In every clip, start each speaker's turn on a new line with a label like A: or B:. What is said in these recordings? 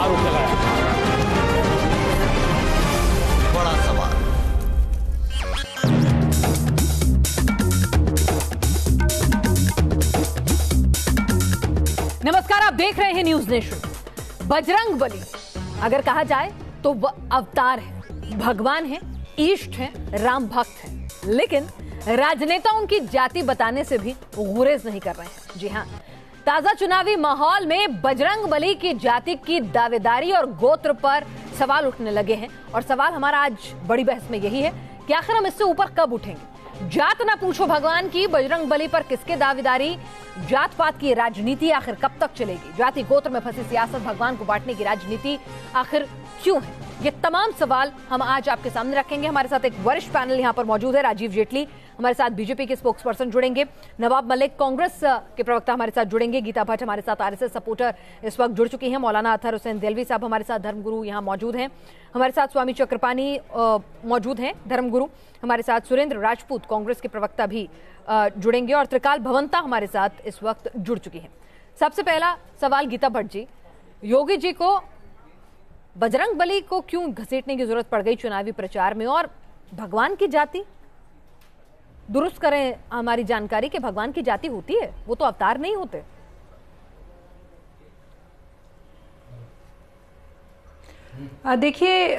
A: आरोप लगाया।
B: बड़ा सवाल।
C: नमस्कार, आप देख रहे हैं न्यूज नेशन। बजरंग बली अगर कहा जाए तो वह अवतार है, भगवान है, इष्ट है, राम भक्त है, लेकिन राजनेता उनकी जाति बताने से भी गुरेज नहीं कर रहे हैं। जी हां, ताजा चुनावी माहौल में बजरंग बली की जाति की दावेदारी और गोत्र पर सवाल उठने लगे हैं। और सवाल हमारा आज बड़ी बहस में यही है कि आखिर हम इससे ऊपर कब उठेंगे। जात ना पूछो भगवान की, बजरंग बली पर किसके दावेदारी, जात पात की राजनीति आखिर कब तक चलेगी, जाति गोत्र में फंसी सियासत, भगवान को बांटने की राजनीति आखिर क्यों है, ये तमाम सवाल हम आज आपके सामने रखेंगे। हमारे साथ एक वरिष्ठ पैनल यहाँ पर मौजूद है। राजीव जेटली हमारे साथ बीजेपी के स्पोक्स पर्सन जुड़ेंगे, नवाब मलिक कांग्रेस के प्रवक्ता हमारे साथ जुड़ेंगे, गीता भट्ट हमारे साथ आरएसएस सपोर्टर इस वक्त जुड़ चुकी हैं, मौलाना अतहर हुसैन देलवी साहब हमारे साथ धर्मगुरु यहाँ मौजूद हैं, हमारे साथ स्वामी चक्रपाणी मौजूद हैं धर्मगुरु, हमारे साथ सुरेंद्र राजपूत कांग्रेस के प्रवक्ता भी जुड़ेंगे, और त्रिकाल भवंता हमारे साथ इस वक्त जुड़ चुकी है। सबसे पहला सवाल गीता भट्ट जी, योगी जी को बजरंग बली को क्यों घसीटने की जरूरत पड़ गई चुनावी प्रचार में, और भगवान की जाति दुरुस्त करें हमारी जानकारी कि भगवान की जाति होती है, वो तो अवतार नहीं होते।
D: देखिए,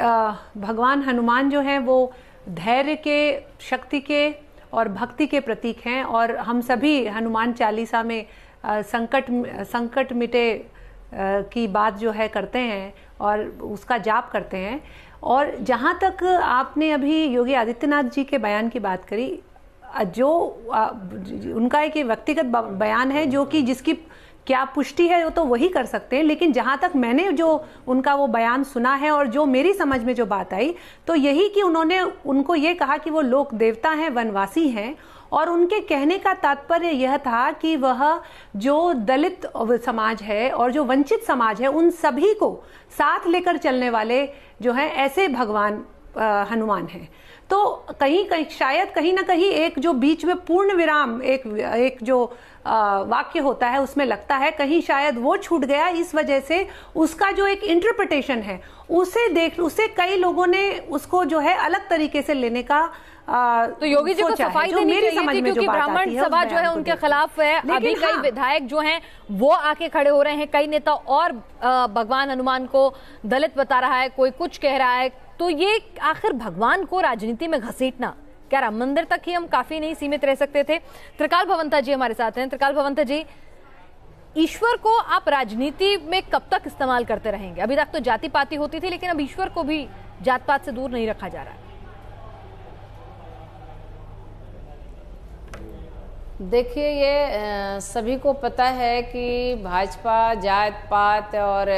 D: भगवान हनुमान जो हैं वो धैर्य के, शक्ति के और भक्ति के प्रतीक हैं, और हम सभी हनुमान चालीसा में संकट मिटे की बात जो है करते हैं और उसका जाप करते हैं। और जहाँ तक आपने अभी योगी आदित्यनाथ जी के बयान की बात करी, जो उनका एक व्यक्तिगत बयान है जो कि जिसकी क्या पुष्टि है वो तो वही कर सकते हैं, लेकिन जहां तक मैंने जो उनका वो बयान सुना है और जो मेरी समझ में जो बात आई तो यही कि उन्होंने उनको ये कहा कि वो लोक देवता हैं, वनवासी हैं, और उनके कहने का तात्पर्य यह था कि वह जो दलित समाज है और जो वंचित समाज है उन सभी को साथ लेकर चलने वाले जो हैं ऐसे भगवान हनुमान हैं। तो कहीं शायद कहीं ना कहीं एक जो बीच में पूर्ण विराम एक जो वाक्य होता है उसमें लगता है कहीं शायद वो छूट गया, इस वजह से उसका जो एक इंटरप्रिटेशन है उसे कई लोगों ने उसको जो है अलग तरीके से लेने का
C: तो योगी जी को सफाई देनी चाहिए थी, क्योंकि ब्राह्मण सभा जो है उनके खिलाफ है। अभी कई विधायक जो हैं वो आके खड़े हो रहे हैं, कई नेता और भगवान हनुमान को दलित बता रहा है, कोई कुछ कह रहा है। तो ये आखिर भगवान को राजनीति में घसीटना, क्या राम मंदिर तक ही हम काफी नहीं सीमित रह सकते थे? त्रिकाल भवंता जी हमारे साथ हैं। त्रिकाल भवंता जी, ईश्वर को आप राजनीति में कब तक इस्तेमाल करते रहेंगे? अभी तक तो जाति पाति होती थी, लेकिन अब ईश्वर को भी जात पात से दूर नहीं रखा जा रहा है।
E: देखिए, ये सभी को पता है कि भाजपा जात पात और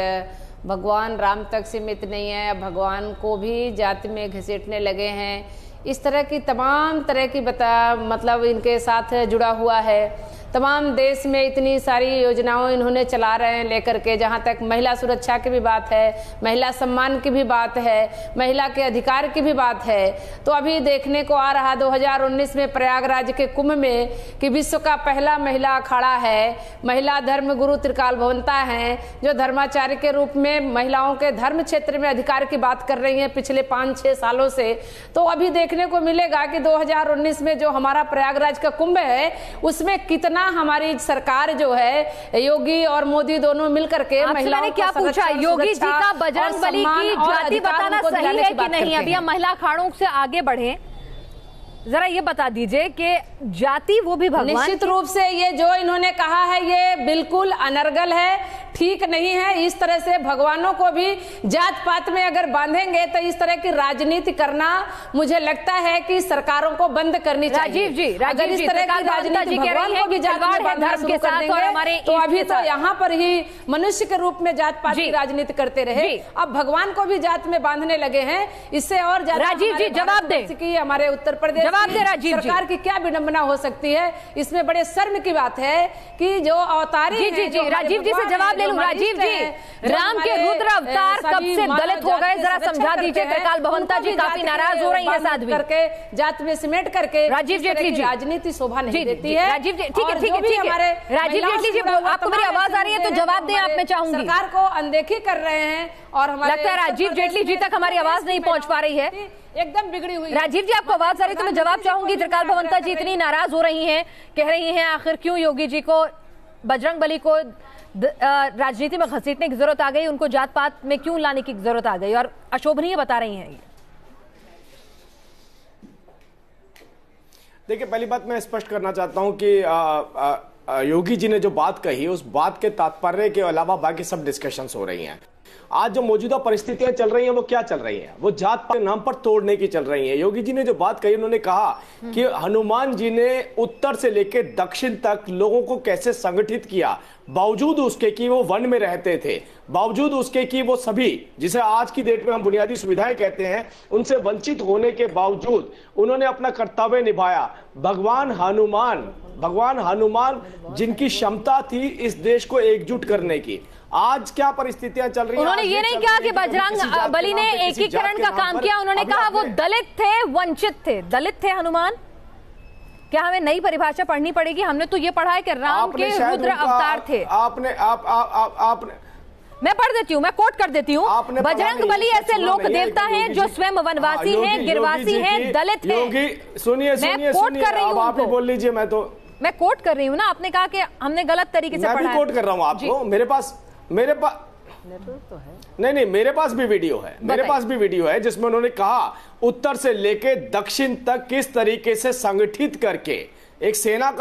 E: भगवान राम तक सीमित नहीं है, भगवान को भी जाति में घसीटने लगे हैं। इस तरह की तमाम तरह की मतलब इनके साथ जुड़ा हुआ है। तमाम देश में इतनी सारी योजनाओं इन्होंने चला रहे हैं लेकर के, जहाँ तक महिला सुरक्षा की भी बात है, महिला सम्मान की भी बात है, महिला के अधिकार की भी बात है। तो अभी देखने को आ रहा 2019 में प्रयागराज के कुंभ में कि विश्व का पहला महिला अखाड़ा है, महिला धर्म गुरु त्रिकाल भवंता हैं, जो धर्माचार्य के रूप में महिलाओं के धर्म क्षेत्र में अधिकार की बात कर रही हैं पिछले 5-6 सालों से। तो अभी देखने को मिलेगा कि 2019 में जो हमारा प्रयागराज का कुंभ है उसमें कितना हमारी सरकार जो है, योगी और मोदी दोनों मिलकर के महिलाओं
C: ने क्या पूछा, योगी जी का बजरंग बली की जाति बताना सही है कि नहीं? अभी हम महिला अखाड़ों से आगे बढ़े, जरा ये बता दीजिए कि जाति वो भी भगवान,
E: निश्चित रूप से ये जो इन्होंने कहा है ये बिल्कुल अनर्गल है, ठीक नहीं है। इस तरह से भगवानों को भी जात पात में अगर बांधेंगे तो इस तरह की राजनीति करना मुझे लगता है कि सरकारों को बंद करनी चाहिए।
C: राजीव जी,
E: इस तरह की राजनीति भगवान को भी जात में बांधना शुरू कर देंगे तो अभी तो यहाँ पर ही मनुष्य के रूप में जात पात की राजनीति करते रहे, अब भगवान को भी जात में बांधने लगे हैं। इससे और ज्यादा
C: राजीव जी जवाब दे
E: कि हमारे उत्तर प्रदेश सरकार की क्या विडंबना हो सकती है। इसमें बड़े शर्म की बात है कि जो अवतारी
C: राजीव जी से जवाब ले लूं। राजीव जी, राम के रुद्र अवतार कब से दलित हो गए, जरा समझा दीजिए। त्रिकाल भवंता जी काफी नाराज हो रही है साध्वी
E: करके, जात में सिमेट करके।
C: राजीव जेटली जी,
E: राजनीति शोभा नहीं देती है।
C: राजीव जी, ठीक है ठीक है ठीक है, राजीव जेटली जी आपको मेरी आवाज आ रही है तो जवाब दें आप, मैं चाहूंगी।
E: सरकार को अनदेखी कर रहे हैं और हमारे
C: लगता है राजीव जेटली जी तक हमारी आवाज नहीं पहुंच पा रही है,
E: एकदम बिगड़ी हुई।
C: राजीव जी आपको आवाज आ रही है तो मैं जवाब चाहूंगी। त्रिकाल भवंता जी इतनी नाराज हो रही हैं, कह रही हैं आखिर क्यों योगी जी को, बजरंग बली को राजनीति में घसीटने की जरूरत आ गई, उनको जात पात में क्यों लाने की जरूरत आ गई, और अशोभनीय बता रही हैं।
A: देखिए, पहली बात मैं स्पष्ट करना चाहता हूं कि योगी जी ने जो बात कही उस बात के तात्पर्य के अलावा बाकी सब डिस्कशंस हो रही हैं। आज जो मौजूदा परिस्थितियां चल रही हैं वो क्या चल रही हैं, वो जात पात के नाम पर तोड़ने की चल रही हैं। योगी जी ने जो बात कही, उन्होंने कहा कि हनुमान जी ने उत्तर से लेकर दक्षिण तक लोगों को कैसे संगठित किया, बावजूद उसके कि वो वन में रहते थे, बावजूद उसके कि वो सभी जिसे आज की डेट में हम बुनियादी सुविधाएं कहते हैं उनसे वंचित होने के बावजूद उन्होंने अपना कर्तव्य निभाया। भगवान हनुमान जिनकी क्षमता थी इस देश को एकजुट करने की, आज क्या परिस्थितियां चल रही हैं।
C: उन्होंने ये नहीं कहा कि बजरंग बली ने एकीकरण का काम किया, उन्होंने कहा वो दलित थे, वंचित थे। दलित थे हनुमान, क्या हमें नई परिभाषा पढ़नी पड़ेगी? हमने तो ये पढ़ा है कि राम के रुद्र अवतार थे।
A: आपने
C: मैं पढ़ देती हूँ, मैं कोट कर देती हूँ। बजरंग बली ऐसे लोक देवता हैं जो स्वयं वनवासी हैं, गिरवासी हैं, दलित हैं।
A: योगी सुनिए,
C: मैं कोट कर रही हूँ,
A: आप ही बोल लीजिए। मैं
C: कोट कर रही हूँ ना, आपने कहा कि हमने गलत तरीके से पढ़ा है।
A: मैं भी कोट कर रहा हूँ आपको। मेरे पास तो है नहीं, मेरे पास भी वीडियो है, जिसमें उन्होंने कहा उत्तर से लेके दक्षिण तक किस तरीके से संगठित करके एक सेना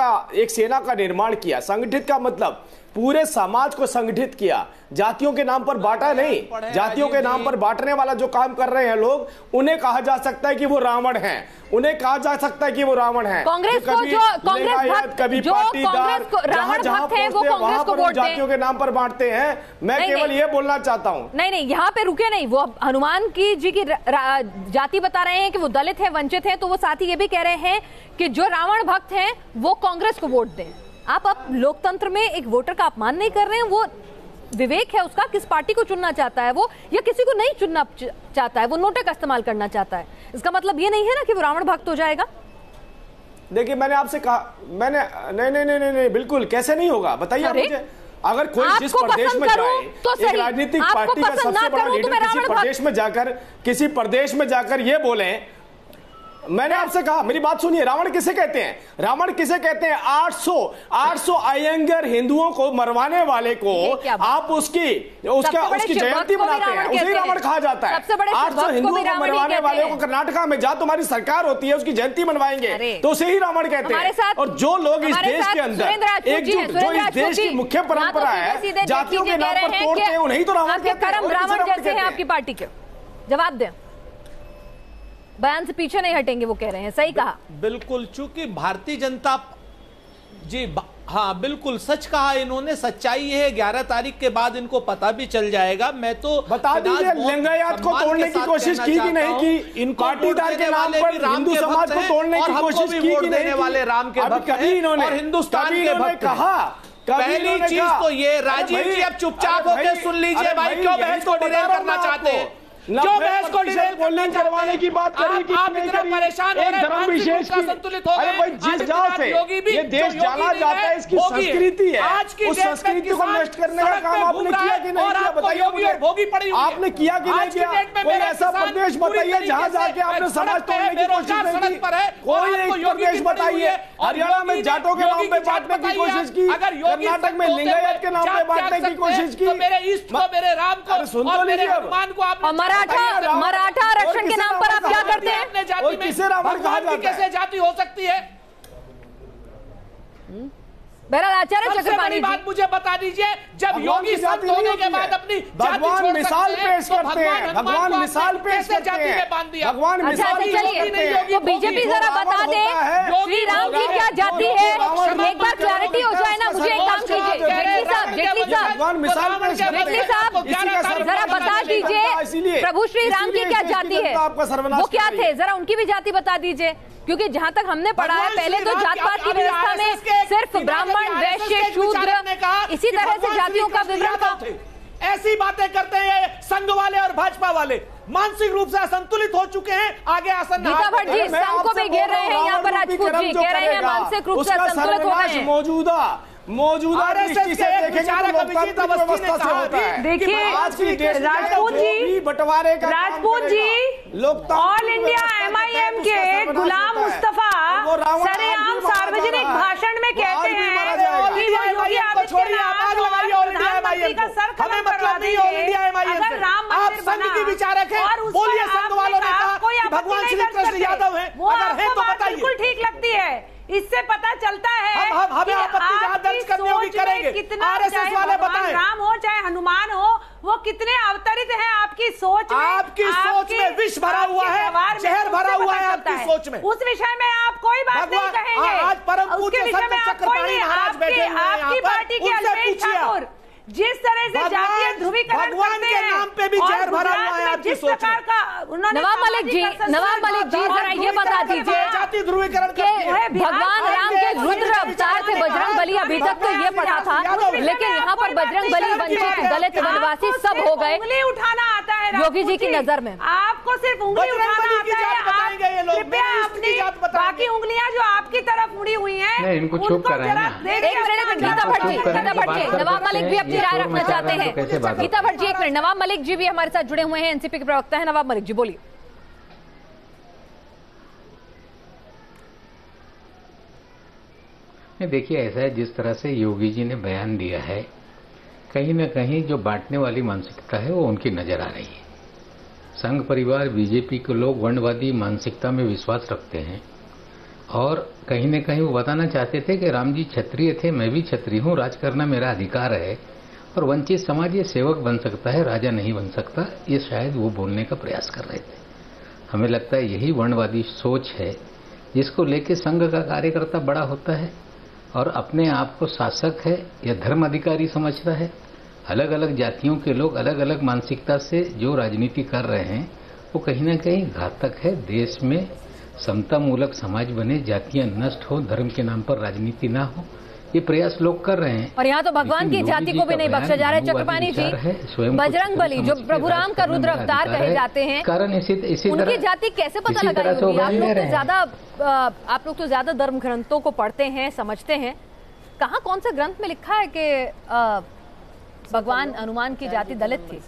A: का निर्माण किया। संगठित का मतलब पूरे समाज को संगठित किया, जातियों के नाम पर बांटा नहीं। जातियों के नाम पर बांटने वाला जो काम कर रहे हैं लोग, उन्हें कहा जा सकता है कि वो रावण हैं, उन्हें कहा जा सकता है कि वो रावण हैं।
C: कांग्रेस को जो कभी पाटीदार वहां पर
A: जातियों के नाम पर बांटते हैं। मैं केवल ये बोलना चाहता हूँ।
C: नहीं, यहाँ पे रुके नहीं, वो हनुमान की जी की जाति बता रहे हैं कि वो दलित है, वंचित है, तो वो साथ ही ये भी कह रहे हैं कि जो रावण भक्त हैं वो कांग्रेस को वोट दें। आप अब लोकतंत्र में एक वोटर का अपमान नहीं कर रहे हैं। वो विवेक है उसका, किस पार्टी को चुनना चाहता है वो, या किसी को नहीं चुनना चाहता है, वो नोटे का इस्तेमाल करना चाहता है। इसका मतलब ये नहीं है ना कि वो रावण भक्त हो जाएगा।
A: देखिए, मैंने आपसे कहा, नहीं, बिल्कुल कैसे नहीं होगा, बताइए मुझे। अगर कोई जिस प्रदेश में जाए
C: तो
A: एक राजनीतिक पार्टी का सबसे बड़ा लीडर किसी प्रदेश में जाकर ये बोले, मैंने आपसे कहा, मेरी बात सुनिए, रावण किसे कहते हैं? रावण किसे कहते हैं? 800 अयंगर हिंदुओं को मरवाने वाले को आप उसकी जयंती मनाते हैं, उसे रावण कहा जाता है। 800 हिंदुओं को मरवाने वाले को कर्नाटका में जहां तुम्हारी सरकार होती है उसकी जयंती मनवाएंगे तो उसे ही रावण कहते हैं। और जो लोग इस देश के अंदर एकजुट, जो इस देश की मुख्य परंपरा है, जातियों के नाम पर तोड़ते हैं, उन्हें तो रावण कहते हैं।
C: रावण जैसे हैं आपकी पार्टी के। जवाब दें, बयान से पीछे नहीं हटेंगे, वो कह रहे हैं। सही कहा,
B: बिल्कुल। चूंकि भारतीय जनता जी, हाँ बिल्कुल सच कहा इन्होंने। सच्चाई है 11 तारीख के बाद इनको पता भी चल जाएगा। मैं तो
A: बता दीजिए, लिंगायत को तोड़ने की कोशिश की कि नहीं की? इन पाटीदार के नाम पर हिंदू समाज को तोड़ने की कोशिश की कि नहीं?
B: वाले राम के भक्त
A: कभी इन्होंने
B: हिंदुस्तान के भक्त
A: कहा।
B: पहली चीज तो ये, राजीव जी अब चुपचाप होकर सुन लीजिए भाई, क्यों बहस को डिरेल करना चाहते हैं? क्यों बहस को डिरेल करवाने की बात करें? आप इतना परेशान हो रहे हैं, धर्म विशेष का संतुलित हो गए।
A: जिस जाओ से ये देश जाना जाता है, इसकी संस्कृति है, उस संस्कृति को नष्ट करने का काम आपने किया कि नहीं किया? बताइए मुझे, आपने किया कि नहीं किया? कोई ऐसा प्रदेश बताइए जहां जाके आपने समाज तोड़ने की कोशिश नहीं की? कोई एक प्रदेश बताइए। हरियाणा में जाटों के नाम पे बांटने की कोशिश की, कर्नाटक में लिंगायत के नाम पे बांटने की कोशिश की।
E: मेरे इष्ट को, मेरे राम को
A: सुन
E: और
A: तो
E: मेरे
A: लीजिए।
E: हनुमान को आपने
C: मराठा आरक्षण के नाम पर आप क्या करते हैं?
E: जाति में भगवान की कैसे जाति हो सकती है?
C: बहरहाल आचार्य चक्रपाणी
E: बात मुझे बता दीजिए, जब योगी संत होने के बाद अपनी
A: भगवान मिसाल पेश करते हैं, भगवान मिसाल पेश करते हैं, भगवान मिसाल पेश करते हैं।
C: तो बीजेपी जरा बता दे श्री राम की क्या जाति है, एक बार क्लैरिटी हो जाए ना। मुझे एक काम कीजिए,
A: भगवान मिसाल पेश
C: जेटली साहब जरा बता दीजिए प्रभु श्री राम की क्या जाति है, वो क्या थे, जरा उनकी भी जाति बता दीजिए। क्योंकि जहां तक हमने पढ़ा है, पहले तो जात पात की व्यवस्था में सिर्फ ब्राह्मण, वैश्य, शूद्र, इसी तरह से जातियों का विवरण था।
B: ऐसी बातें करते हैं ये संघ वाले और भाजपा वाले, मानसिक रूप से असंतुलित हो चुके हैं। आगे आसन
C: गीता भट्ट जी संघ को भी घेर रहे हैं, यहाँ पर राजपूत जी कह रहे हैं मानसिक रूप से असंतुलित हो गए हैं।
A: मौजूदा दृष्टि से देखेंगे
B: अभिजीत अवस्थी ने कहा,
D: देखिए Rajput ji all India MIM के गुलाम मुस्तफा सरेआम सार्वजनिक भाषण में कहते हैं कि वो योगी आदित्यनाथ प्रधानमंत्री का सर खत्म करवा देंगे अगर राम मंदिर बना।
B: की विचारक है,
D: और
B: बोलिए संघ वालों ने कहा कि भगवान श्री कृष्ण यादव है,
D: वो
B: अगर है तो
D: आपको
B: बताइए।
D: बिल्कुल ठीक लगती है, इससे पता चलता है
B: हमें आपत्ति जहां दर्ज करनी होगी करेंगे।
D: कितना
B: RSS वाले बताएं,
D: राम हो चाहे हनुमान हो, वो कितने अवतरित हैं आपकी सोच में।
B: आपकी सोच में विष भरा हुआ है, जहर भरा हुआ है आपकी सोच में।
D: उस विषय में आप कोई बात नहीं कहेंगे।
B: आज परम पूज्य संत चक्रपाणी महाराज बैठे हुए हैं यहाँ पर,
D: आपकी पार्टी के अल्पेश ठाकुर जिस तरह से जातीय ध्रुवीकरण करते हैं,
B: नाम पे भी जहर भरा हुआ है आपकी सोच में।
C: नवाब मलिक जी जरा ये बता दीजिए,
B: जाति ध्रुवीकरण
C: भगवान राम के रुद्र अवतार थे बजरंग बली, अभी तक तो ये पता था, लेकिन यहाँ पर बजरंग बली, वंचित, दलित, वनवासी सब हो गए।
D: उंगली उठाना आता है
C: योगी जी की नजर में,
D: आपको सिर्फ उंगली उठाना आता है। आप कृपया अपनी बाकी उंगलियां जो आपकी तरफ मुड़ी हुई हैं
F: इनको चुप कराएं।
C: गीता भट्ट जी, नवाब मलिक भी अपनी राय रखना चाहते हैं। गीता भट्ट जी एक मिनट, नवाब मलिक जी भी हमारे साथ जुड़े हुए हैं, एनसीपी के प्रवक्ता हैं। नवाब मलिक जी बोलिए।
F: देखिए ऐसा है, जिस तरह से योगी जी ने बयान दिया है, कहीं न कहीं जो बांटने वाली मानसिकता है वो उनकी नजर आ रही है। संघ परिवार बीजेपी के लोग वर्णवादी मानसिकता में विश्वास रखते हैं और कहीं न कहीं वो बताना चाहते थे कि राम जी क्षत्रिय थे, मैं भी क्षत्रिय हूँ, राज करना मेरा अधिकार है और वंचित समाज ये सेवक बन सकता है, राजा नहीं बन सकता। ये शायद वो बोलने का प्रयास कर रहे थे। हमें लगता है यही वर्णवादी सोच है जिसको लेके संघ का कार्यकर्ता बड़ा होता है और अपने आप को शासक है या धर्म अधिकारी समझता है। अलग अलग जातियों के लोग अलग अलग मानसिकता से जो राजनीति कर रहे हैं वो कहीं ना कहीं घातक है। देश में समता मूलक समाज बने, जातियां नष्ट हो, धर्म के नाम पर राजनीति ना हो, ये प्रयास लोग कर रहे हैं।
C: और यहाँ तो भगवान की जाति को भी नहीं बख्शा जा रहा है। चक्रपाणी जी, बजरंग बली जो प्रभु राम का रुद्र अवतार कहे जाते हैं,
F: कारण इसी
C: उनकी जाति कैसे पता लगाई? आप लोग तो ज्यादा धर्म ग्रंथों को पढ़ते हैं, समझते हैं। कहाँ कौन से ग्रंथ में लिखा है कि भगवान हनुमान की जाति दलित थी,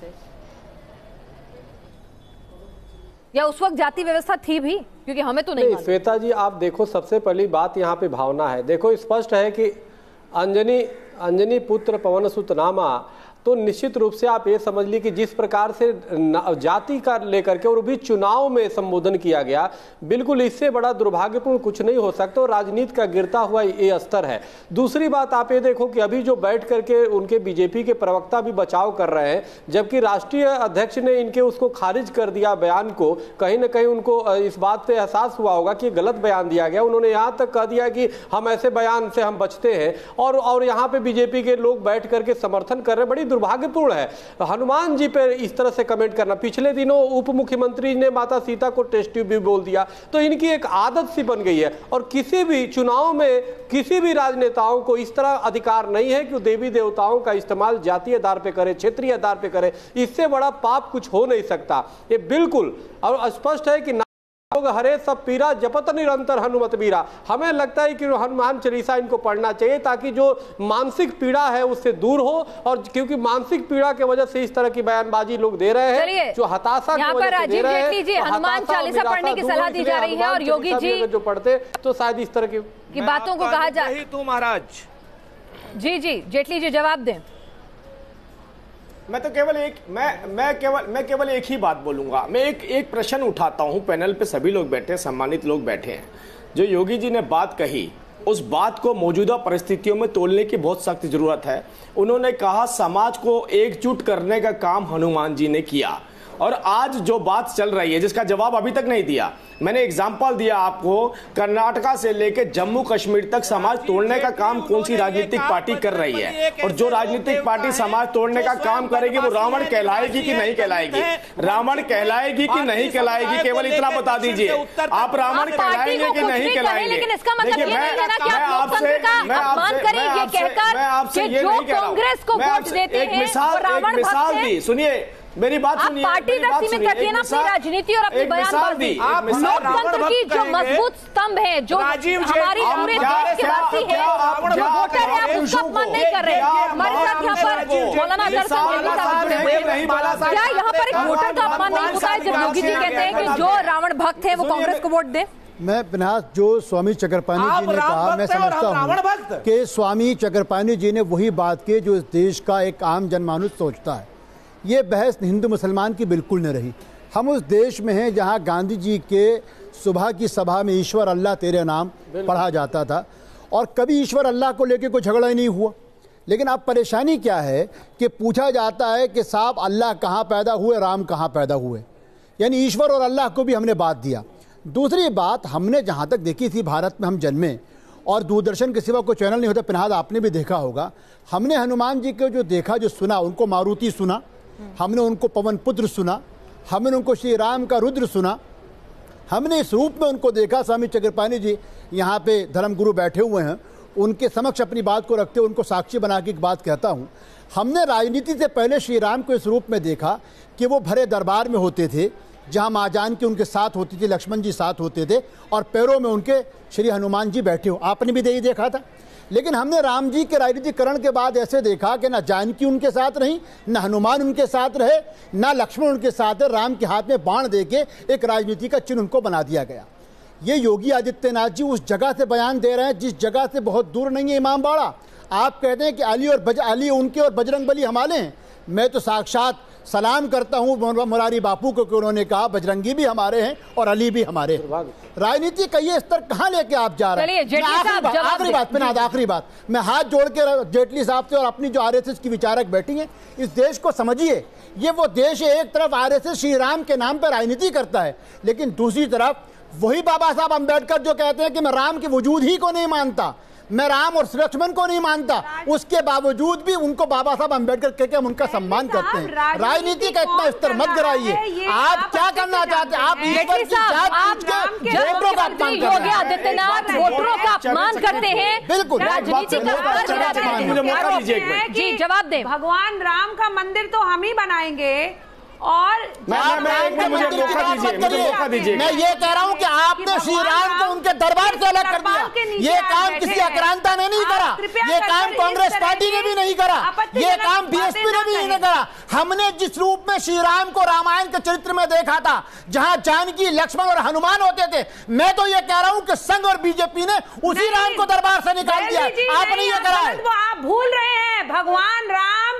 C: या उस वक्त जाति व्यवस्था थी भी? क्योंकि हमें तो नहीं।
G: श्वेता जी आप देखो, सबसे पहली बात यहाँ पे भावना है। देखो स्पष्ट है कि अंजनी पुत्र पवन सुत नामा, तो निश्चित रूप से आप ये समझ ली कि जिस प्रकार से जाति का लेकर के और भी चुनाव में संबोधन किया गया, बिल्कुल इससे बड़ा दुर्भाग्यपूर्ण कुछ नहीं हो सकता और राजनीति का गिरता हुआ ये स्तर है। दूसरी बात आप ये देखो कि अभी जो बैठ करके उनके बीजेपी के प्रवक्ता भी बचाव कर रहे हैं, जबकि राष्ट्रीय अध्यक्ष ने इनके उसको खारिज कर दिया बयान को। कहीं ना कहीं उनको इस बात पे एहसास हुआ होगा कि गलत बयान दिया गया। उन्होंने यहाँ तक कह दिया कि हम ऐसे बयान से हम बचते हैं और यहाँ पे बीजेपी के लोग बैठ करके समर्थन कर रहे हैं। बड़ी दुर्भाग्यपूर्ण है हनुमान जी पर इस तरह से कमेंट करना। पिछले दिनों उप मुख्यमंत्री ने माता सीता को टेस्ट ट्यूब भी बोल दिया, तो इनकी एक आदत सी बन गई है। और किसी भी चुनाव में किसी भी राजनेताओं को इस तरह अधिकार नहीं है कि देवी देवताओं का इस्तेमाल जातीय आधार पे करे, क्षेत्रीय आधार पे करे। इससे बड़ा पाप कुछ हो नहीं सकता। ये बिल्कुल और स्पष्ट है कि हरे सब पीरा जपत निरंतर हनुमत बीरा। हमें लगता है कि हनुमान चालीसा इनको पढ़ना चाहिए ताकि जो मानसिक पीड़ा है उससे दूर हो। और क्योंकि मानसिक पीड़ा की वजह से इस तरह की बयानबाजी लोग दे रहे हैं, जो हताशा की वजह से दे रहे हैं,
C: हनुमान चालीसा पढ़ने की सलाह दी जा रही है। और योगी जी
G: जो पढ़ते तो शायद इस तरह की
C: बातों को कहा जाए।
B: तू महाराज
C: जी जेटली जी जवाब दें।
A: मैं तो केवल एक मैं केवल एक ही बात बोलूंगा। मैं एक प्रश्न उठाता हूं। पैनल पे सभी लोग बैठे हैं, सम्मानित लोग बैठे हैं। जो योगी जी ने बात कही, उस बात को मौजूदा परिस्थितियों में तोलने की बहुत सख्त जरूरत है। उन्होंने कहा समाज को एकजुट करने का काम हनुमान जी ने किया। और आज जो बात चल रही है जिसका जवाब अभी तक नहीं दिया, मैंने एग्जांपल दिया आपको, कर्नाटका से लेकर जम्मू कश्मीर तक समाज तोड़ने का काम कौन सी राजनीतिक पार्टी कर रही है, और जो राजनीतिक पार्टी समाज तोड़ने का काम करेगी वो रावण कहलाएगी कि नहीं कहलाएगी? रावण कहलाएगी कि नहीं कहलाएगी, केवल इतना बता दीजिए। आप रावण कहलाएंगे कि नहीं कहलाएंगे?
C: लेकिन इसका मतलब ये नहीं है ना कि आप लोकतंत्र का अपमान करें ये कहकर कि जो कांग्रेस को वोट देते हैं वो रावण भक्त हैं।
A: सुनिए मेरी बात, सुनिए
C: पार्टी तक सीमित रखिए ना अपनी राजनीति और अपनी बयानबाजी। लोकतंत्र की जो मजबूत स्तंभ है, जो हमारी पूरे देश के वासी है, जो वोटर है, आप उसका अपमान नहीं कर रहे। हमारे साथ यहाँ पर मौलाना क्या यहाँ पर एक वोटर का अपमान नहीं होता है जब योगी जी कहते हैं कि जो रावण भक्त है वो कांग्रेस को वोट दे?
H: मैं पिनास जो स्वामी चक्रपाणी जी ने कहा, मैं समझता हूँ कि स्वामी चक्रपाणी जी ने वही बात की जो इस देश का एक आम जनमानुस सोचता है। ये बहस हिंदू मुसलमान की बिल्कुल नहीं रही। हम उस देश में हैं जहाँ गांधी जी के सुबह की सभा में ईश्वर अल्लाह तेरे नाम पढ़ा जाता था और कभी ईश्वर अल्लाह को लेकर कोई झगड़ा ही नहीं हुआ। लेकिन अब परेशानी क्या है कि पूछा जाता है कि साहब अल्लाह कहाँ पैदा हुए, राम कहाँ पैदा हुए, यानी ईश्वर और अल्लाह को भी हमने बात दिया। दूसरी बात, हमने जहाँ तक देखी थी, भारत में हम जन्मे और दूरदर्शन के सिवा कोई चैनल नहीं होता, पिनाद आपने भी देखा होगा। हमने हनुमान जी को जो देखा, जो सुना, उनको मारुति सुना, हमने उनको पवन पुत्र सुना, हमने उनको श्री राम का रुद्र सुना, हमने इस रूप में उनको देखा। स्वामी चक्रपाणी जी यहाँ पे धर्मगुरु बैठे हुए हैं, उनके समक्ष अपनी बात को रखते हुए उनको साक्षी बना के एक बात कहता हूँ। हमने राजनीति से पहले श्री राम को इस रूप में देखा कि वो भरे दरबार में होते थे, जहाँ माँ जानकी उनके साथ होती थी, लक्ष्मण जी साथ होते थे और पैरों में उनके श्री हनुमान जी बैठे हो। आपने भी यही देखा था। लेकिन हमने राम जी के राजनीतिकरण के बाद ऐसे देखा कि ना जानकी उनके साथ रही, ना हनुमान उनके साथ रहे, ना लक्ष्मण उनके साथ है। राम के हाथ में बाण देके एक राजनीति का चिन्ह उनको बना दिया गया। ये योगी आदित्यनाथ जी उस जगह से बयान दे रहे हैं जिस जगह से बहुत दूर नहीं है इमामबाड़ा। आप कहते हैं कि अली उनके और बजरंगबली हमारे हैं। मैं तो साक्षात सलाम करता हूं मुरारी बापू को कि उन्होंने कहा बजरंगी भी हमारे हैं और अली भी हमारे हैं। राजनीति का ये स्तर कहां लेके आप जा रहे हैं? आखिरी बात मैं हाथ जोड़ के जेटली साहब से और अपनी जो आरएसएस की विचारक बैठी हैं, इस देश को समझिए। ये वो देश है, एक तरफ आरएसएस श्री राम के नाम पर राजनीति करता है, लेकिन दूसरी तरफ वही बाबा साहब अम्बेडकर जो कहते हैं कि मैं राम के वजूद ही को नहीं मानता, मैं राम और लक्ष्मण को नहीं मानता, उसके बावजूद भी उनको बाबा साहब अम्बेडकर कहकर हम उनका सम्मान करते हैं। राजनीति का इतना स्तर मत गिराइए। आप क्या करना चाहते हैं? आप ईश्वर की जात पूछ के वोटरों का अपमान कर रहे हैं।
C: योगी आदित्यनाथ वोटरों का अपमान करते हैं,
H: बिल्कुल
C: राजनीति का। जी जवाब दें।
D: भगवान राम का मंदिर तो हम ही बनाएंगे और
A: मैं
H: ये कह रहा हूँ कि आपने श्री राम को उनके दरबार से अलग कर दिया। ये काम किसी आक्रांता ने नहीं करा, ये काम कांग्रेस पार्टी ने भी नहीं करा, ये काम बीएसपी ने भी नहीं करा। हमने जिस रूप में श्री राम को रामायण के चरित्र में देखा था, जहाँ जानकी, लक्ष्मण और हनुमान होते थे, मैं तो ये कह रहा हूँ कि संघ और बीजेपी ने उसी राम को दरबार से निकाल दिया। आपने ये करा है।
D: आप भूल रहे हैं भगवान राम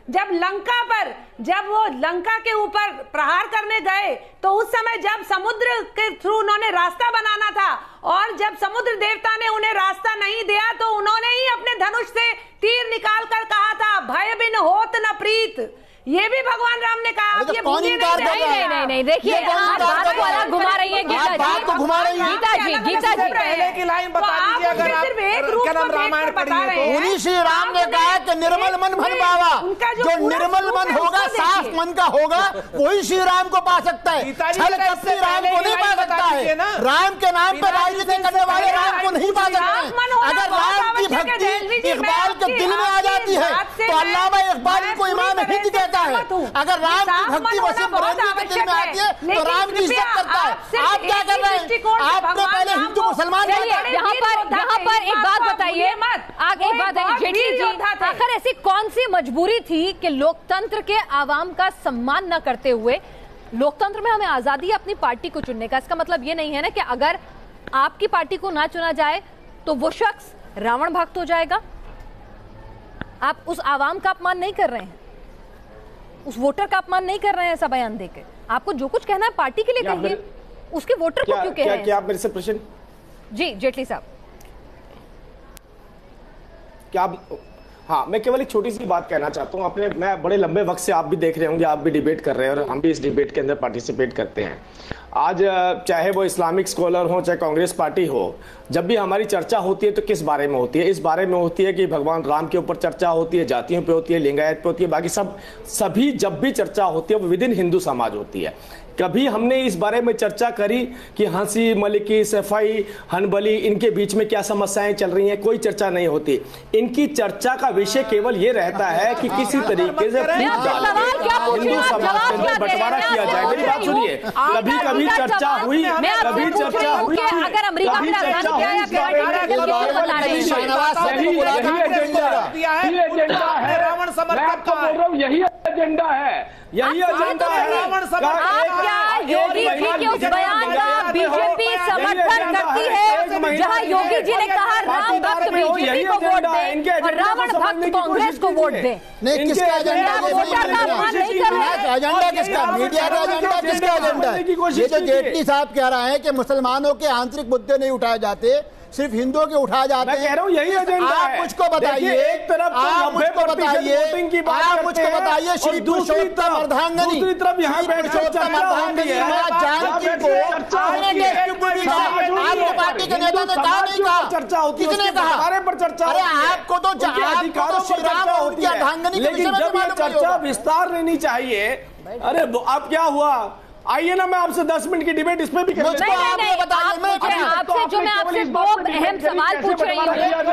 D: जब लंका पर, जब वो लंका के ऊपर प्रहार करने गए तो उस समय जब समुद्र के थ्रू उन्होंने रास्ता बनाना था और जब समुद्र देवता ने उन्हें रास्ता नहीं दिया तो उन्होंने ही अपने धनुष से तीर निकाल कर कहा था भय बिन होत न प्रीत। ये भी भगवान राम ने कहा। आप ये
C: नहीं देखिए बात को अलग घुमा रही है गीता जी
B: पहले की लाइन बता दीजिए। अगर आप रामायण पढ़िए तो
H: उन्हीं श्री राम ने कहा कि निर्मल मन भन पावा। जो निर्मल मन होगा, साफ मन का होगा, वही श्री राम को पा सकता है। छल कपटी राम को नहीं पा सकता है। राम के नाम पर राजनीति करने वाले राम को नहीं पा सकते। अगर राम की भक्ति इकबाल के दिल में आ जाती है तो अल्लामा इकबाल को इमाम हिंद कहता है। अगर राम की भक्ति वसीम बरेलवी के दिल में आती है तो राम की इज्जत करता है। आप क्या कर रहे हैं? आपने पहले हिंदू मुसलमान
C: यहाँ पर एक बात बताइए, एक बात है जेटली जी, आखिर ऐसी कौन सी मजबूरी थी कि लोकतंत्र के आवाम का सम्मान न करते हुए, लोकतंत्र में हमें आजादी है अपनी पार्टी को चुनने का। इसका मतलब ये नहीं है ना कि अगर आपकी पार्टी को ना चुना जाए तो वो शख्स रावण भक्त हो जाएगा। आप उस आवाम का अपमान नहीं कर रहे हैं, उस वोटर का अपमान नहीं कर रहे हैं ऐसा बयान देके। आपको जो कुछ कहना है पार्टी के लिए कहिए, उसके वोटर को क्यों कह रहे हैं?
A: क्या आप मेरे से प्रश्न?
C: जी जेटली साहब,
A: क्या हाँ, मैं केवल एक छोटी सी बात कहना चाहता हूँ। मैं बड़े लंबे वक्त से, आप भी देख रहे होंगे, आप भी डिबेट कर रहे हैं और हम भी इस डिबेट के अंदर पार्टिसिपेट करते हैं। आज चाहे वो इस्लामिक स्कॉलर हो, चाहे कांग्रेस पार्टी हो, जब भी हमारी चर्चा होती है तो किस बारे में होती है? इस बारे में होती है कि भगवान राम के ऊपर चर्चा होती है, जातियों पे होती है, लिंगायत पे होती है, बाकी सभी जब भी चर्चा होती है वो विद इन हिंदू समाज होती है। कभी हमने इस बारे में चर्चा करी कि हंसी, मलिकी, सफाई, हनबली, इनके बीच में क्या समस्याएं चल रही हैं? कोई चर्चा नहीं होती। इनकी चर्चा का विषय केवल ये रहता है कि किसी तरीके से हिंदू समाज के अंदर बंटवारा किया जाए। मेरी बात सुनिए, कभी कभी चर्चा हुई, कभी चर्चा हुई,
C: अगर अमेरिका में
B: रावण समर्थक
A: यही एजेंडा है, यही एजेंडा है।
C: योगी जी के उस बयान का बीजेपी समर्थन करती है, जहां योगी जी ने कहा राम भक्त बीजेपी को वोट दें और रावण भक्त कांग्रेस को वोट दें।
H: नहीं, किसका एजेंडा? एजेंडा किसका? मीडिया का एजेंडा? किसका एजेंडा है? ये जो जेटली साहब कह रहे हैं कि मुसलमानों के आंतरिक मुद्दे नहीं उठाए जाते, सिर्फ हिंदुओं के उठाए जाते हैं।
A: मैं कह रहा हूं यही एजेंडा है।
H: आप मुझको बताइए,
A: एक तरफ
H: आप मुझको बताइए, आप मुझको बताइए, श्री पुरुषोत्तम अर्धांगिनी,
A: दूसरी तरफ यहाँ
H: पुरुषोत्तम अर्धांगिनी मां जानकी को आपकी पार्टी के नेता ने कहा नहीं कहा?
A: चर्चा होती है,
H: किसने कहा?
A: बारे पर चर्चा।
H: अरे आपको तो श्री राम और उनकी अर्धांगिनी,
A: लेकिन जब ये चर्चा विस्तार लेनी चाहिए, अरे अब क्या हुआ? आइए ना, मैं आपसे 10 मिनट की डिबेट इस पे भी कर लेता हूं।
C: आपसे आपसे दो अहम सवाल पूछ रही हूँ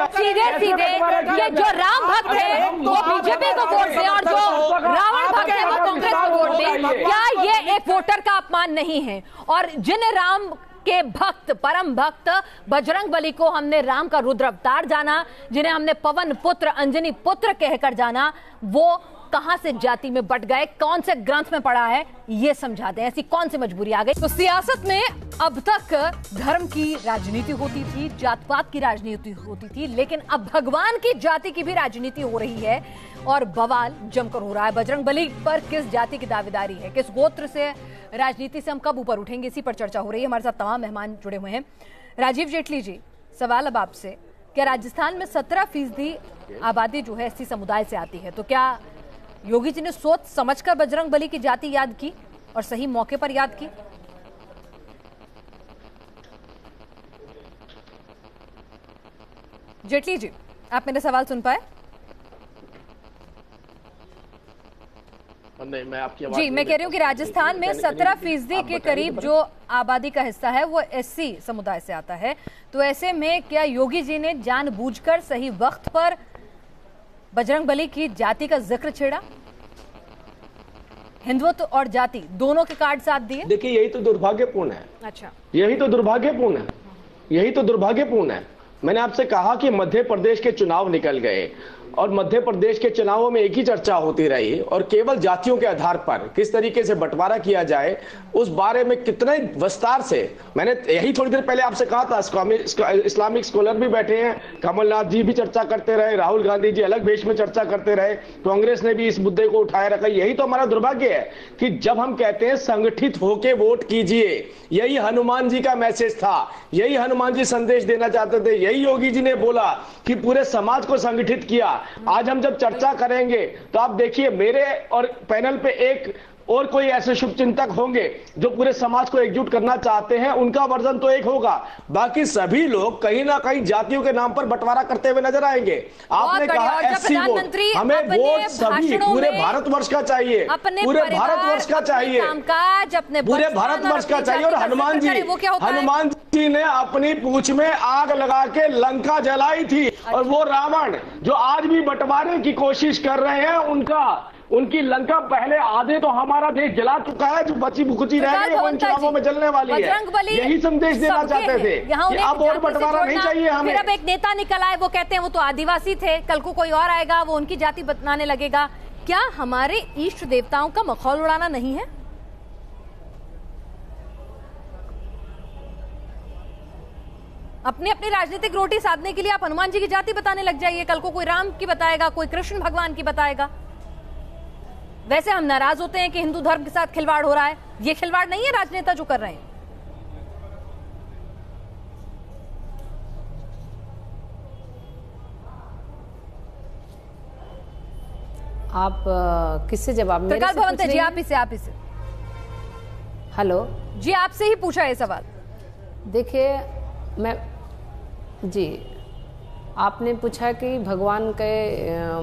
C: सीधे सीधे। ये जो राम भक्त है वो बीजेपी को वोट दे और जो रावण भक्त है वो कांग्रेस को वोट दे, क्या ये एक वोटर का अपमान नहीं है? और जिन राम के भक्त, परम भक्त बजरंग बली को हमने राम का रुद्र अवतार जाना, जिन्हें हमने पवन पुत्र, अंजनी पुत्र कहकर जाना, वो कहां से जाति में बट गए? कौन से ग्रंथ में पढ़ा है? ये समझा दें, ऐसी कौन सी मजबूरी आ गई? तो सियासत में अब तक धर्म की राजनीति होती थी, जात पात की राजनीति होती थी, लेकिन अब भगवान की जाति की भी राजनीति हो रही है और बवाल जमकर हो रहा है। बजरंग बली पर किस जाति की दावेदारी है, किस गोत्र से, राजनीति से हम कब ऊपर उठेंगे, इसी पर चर्चा हो रही है। हमारे साथ तमाम मेहमान जुड़े हुए हैं। राजीव जेटली जी, सवाल अब आपसे, क्या राजस्थान में 17% आबादी जो है एससी समुदाय से आती है, तो क्या योगी जी ने सोच समझकर बजरंग बली की जाति याद की और सही मौके पर याद की? जेटली जी, आप मेरा सवाल सुन पाए?
A: नहीं, मैं आपकी आवाज
C: जी, मैं कह रही हूँ कि राजस्थान में 17% के करीब जो आबादी का हिस्सा है वो एससी समुदाय से आता है, तो ऐसे में क्या योगी जी ने जानबूझकर सही वक्त पर बजरंग बली की जाति का जिक्र छेड़ा? हिंदुत्व और जाति दोनों के कार्ड साथ दिए?
A: देखिए, यही तो दुर्भाग्यपूर्ण है।
C: अच्छा,
A: यही तो दुर्भाग्यपूर्ण है, यही तो दुर्भाग्यपूर्ण है। मैंने आपसे कहा कि मध्य प्रदेश के चुनाव निकल गए और मध्य प्रदेश के चुनावों में एक ही चर्चा होती रही और केवल जातियों के आधार पर किस तरीके से बंटवारा किया जाए उस बारे में कितने विस्तार से, मैंने यही थोड़ी देर पहले आपसे कहा था। इस्लामिक स्कॉलर भी बैठे हैं, कमलनाथ जी भी चर्चा करते रहे, राहुल गांधी जी अलग भेष में चर्चा करते रहे, कांग्रेस ने भी इस मुद्दे को उठाए रखा। यही तो हमारा दुर्भाग्य है कि जब हम कहते हैं संगठित होकर वोट कीजिए, यही हनुमान जी का मैसेज था, यही हनुमान जी संदेश देना चाहते थे, यही योगी जी ने बोला कि पूरे समाज को संगठित किया। आज हम जब चर्चा करेंगे तो आप देखिए, मेरे और पैनल पे एक और कोई ऐसे शुभचिंतक होंगे जो पूरे समाज को एकजुट करना चाहते हैं, उनका वर्जन तो एक होगा, बाकी सभी लोग कहीं ना कहीं जातियों के नाम पर बंटवारा करते हुए नजर आएंगे। आपने कहा एससी वोट, हमें वोट सभी पूरे भारतवर्ष का चाहिए, पूरे भारतवर्ष का चाहिए, पूरे भारतवर्ष का चाहिए। और हनुमान जी ने अपनी पूंछ में आग लगा के लंका जलाई थी, और वो रावण जो आज भी बंटवारे की कोशिश कर रहे हैं, उनकी लंका पहले आधे तो हमारा देश जला चुका है, जो बची बुकुची रह गई वो इन चुनावों में जलने वाली है। यही संदेश देना चाहते थे कि अब और बंटवारा नहीं चाहिए हमें।
C: फिर अब एक नेता निकल आए, वो कहते हैं वो तो आदिवासी थे, कल को कोई और आएगा वो उनकी जाति बताने लगेगा। क्या हमारे इष्ट देवताओं का मखौल उड़ाना नहीं है? अपनी अपनी राजनीतिक रोटी साधने के लिए आप हनुमान जी की जाति बताने लग जाइए, कल को कोई राम की बताएगा, कोई कृष्ण भगवान की बताएगा। वैसे हम नाराज होते हैं कि हिंदू धर्म के साथ खिलवाड़ हो रहा है, ये खिलवाड़ नहीं है राजनेता जो कर रहे हैं।
E: आप किससे जवाब?
C: प्रकाश भवंते जी, आप इसे
E: हेलो
C: जी, आपसे ही पूछा ये सवाल।
E: देखिए मैं जी, आपने पूछा कि भगवान के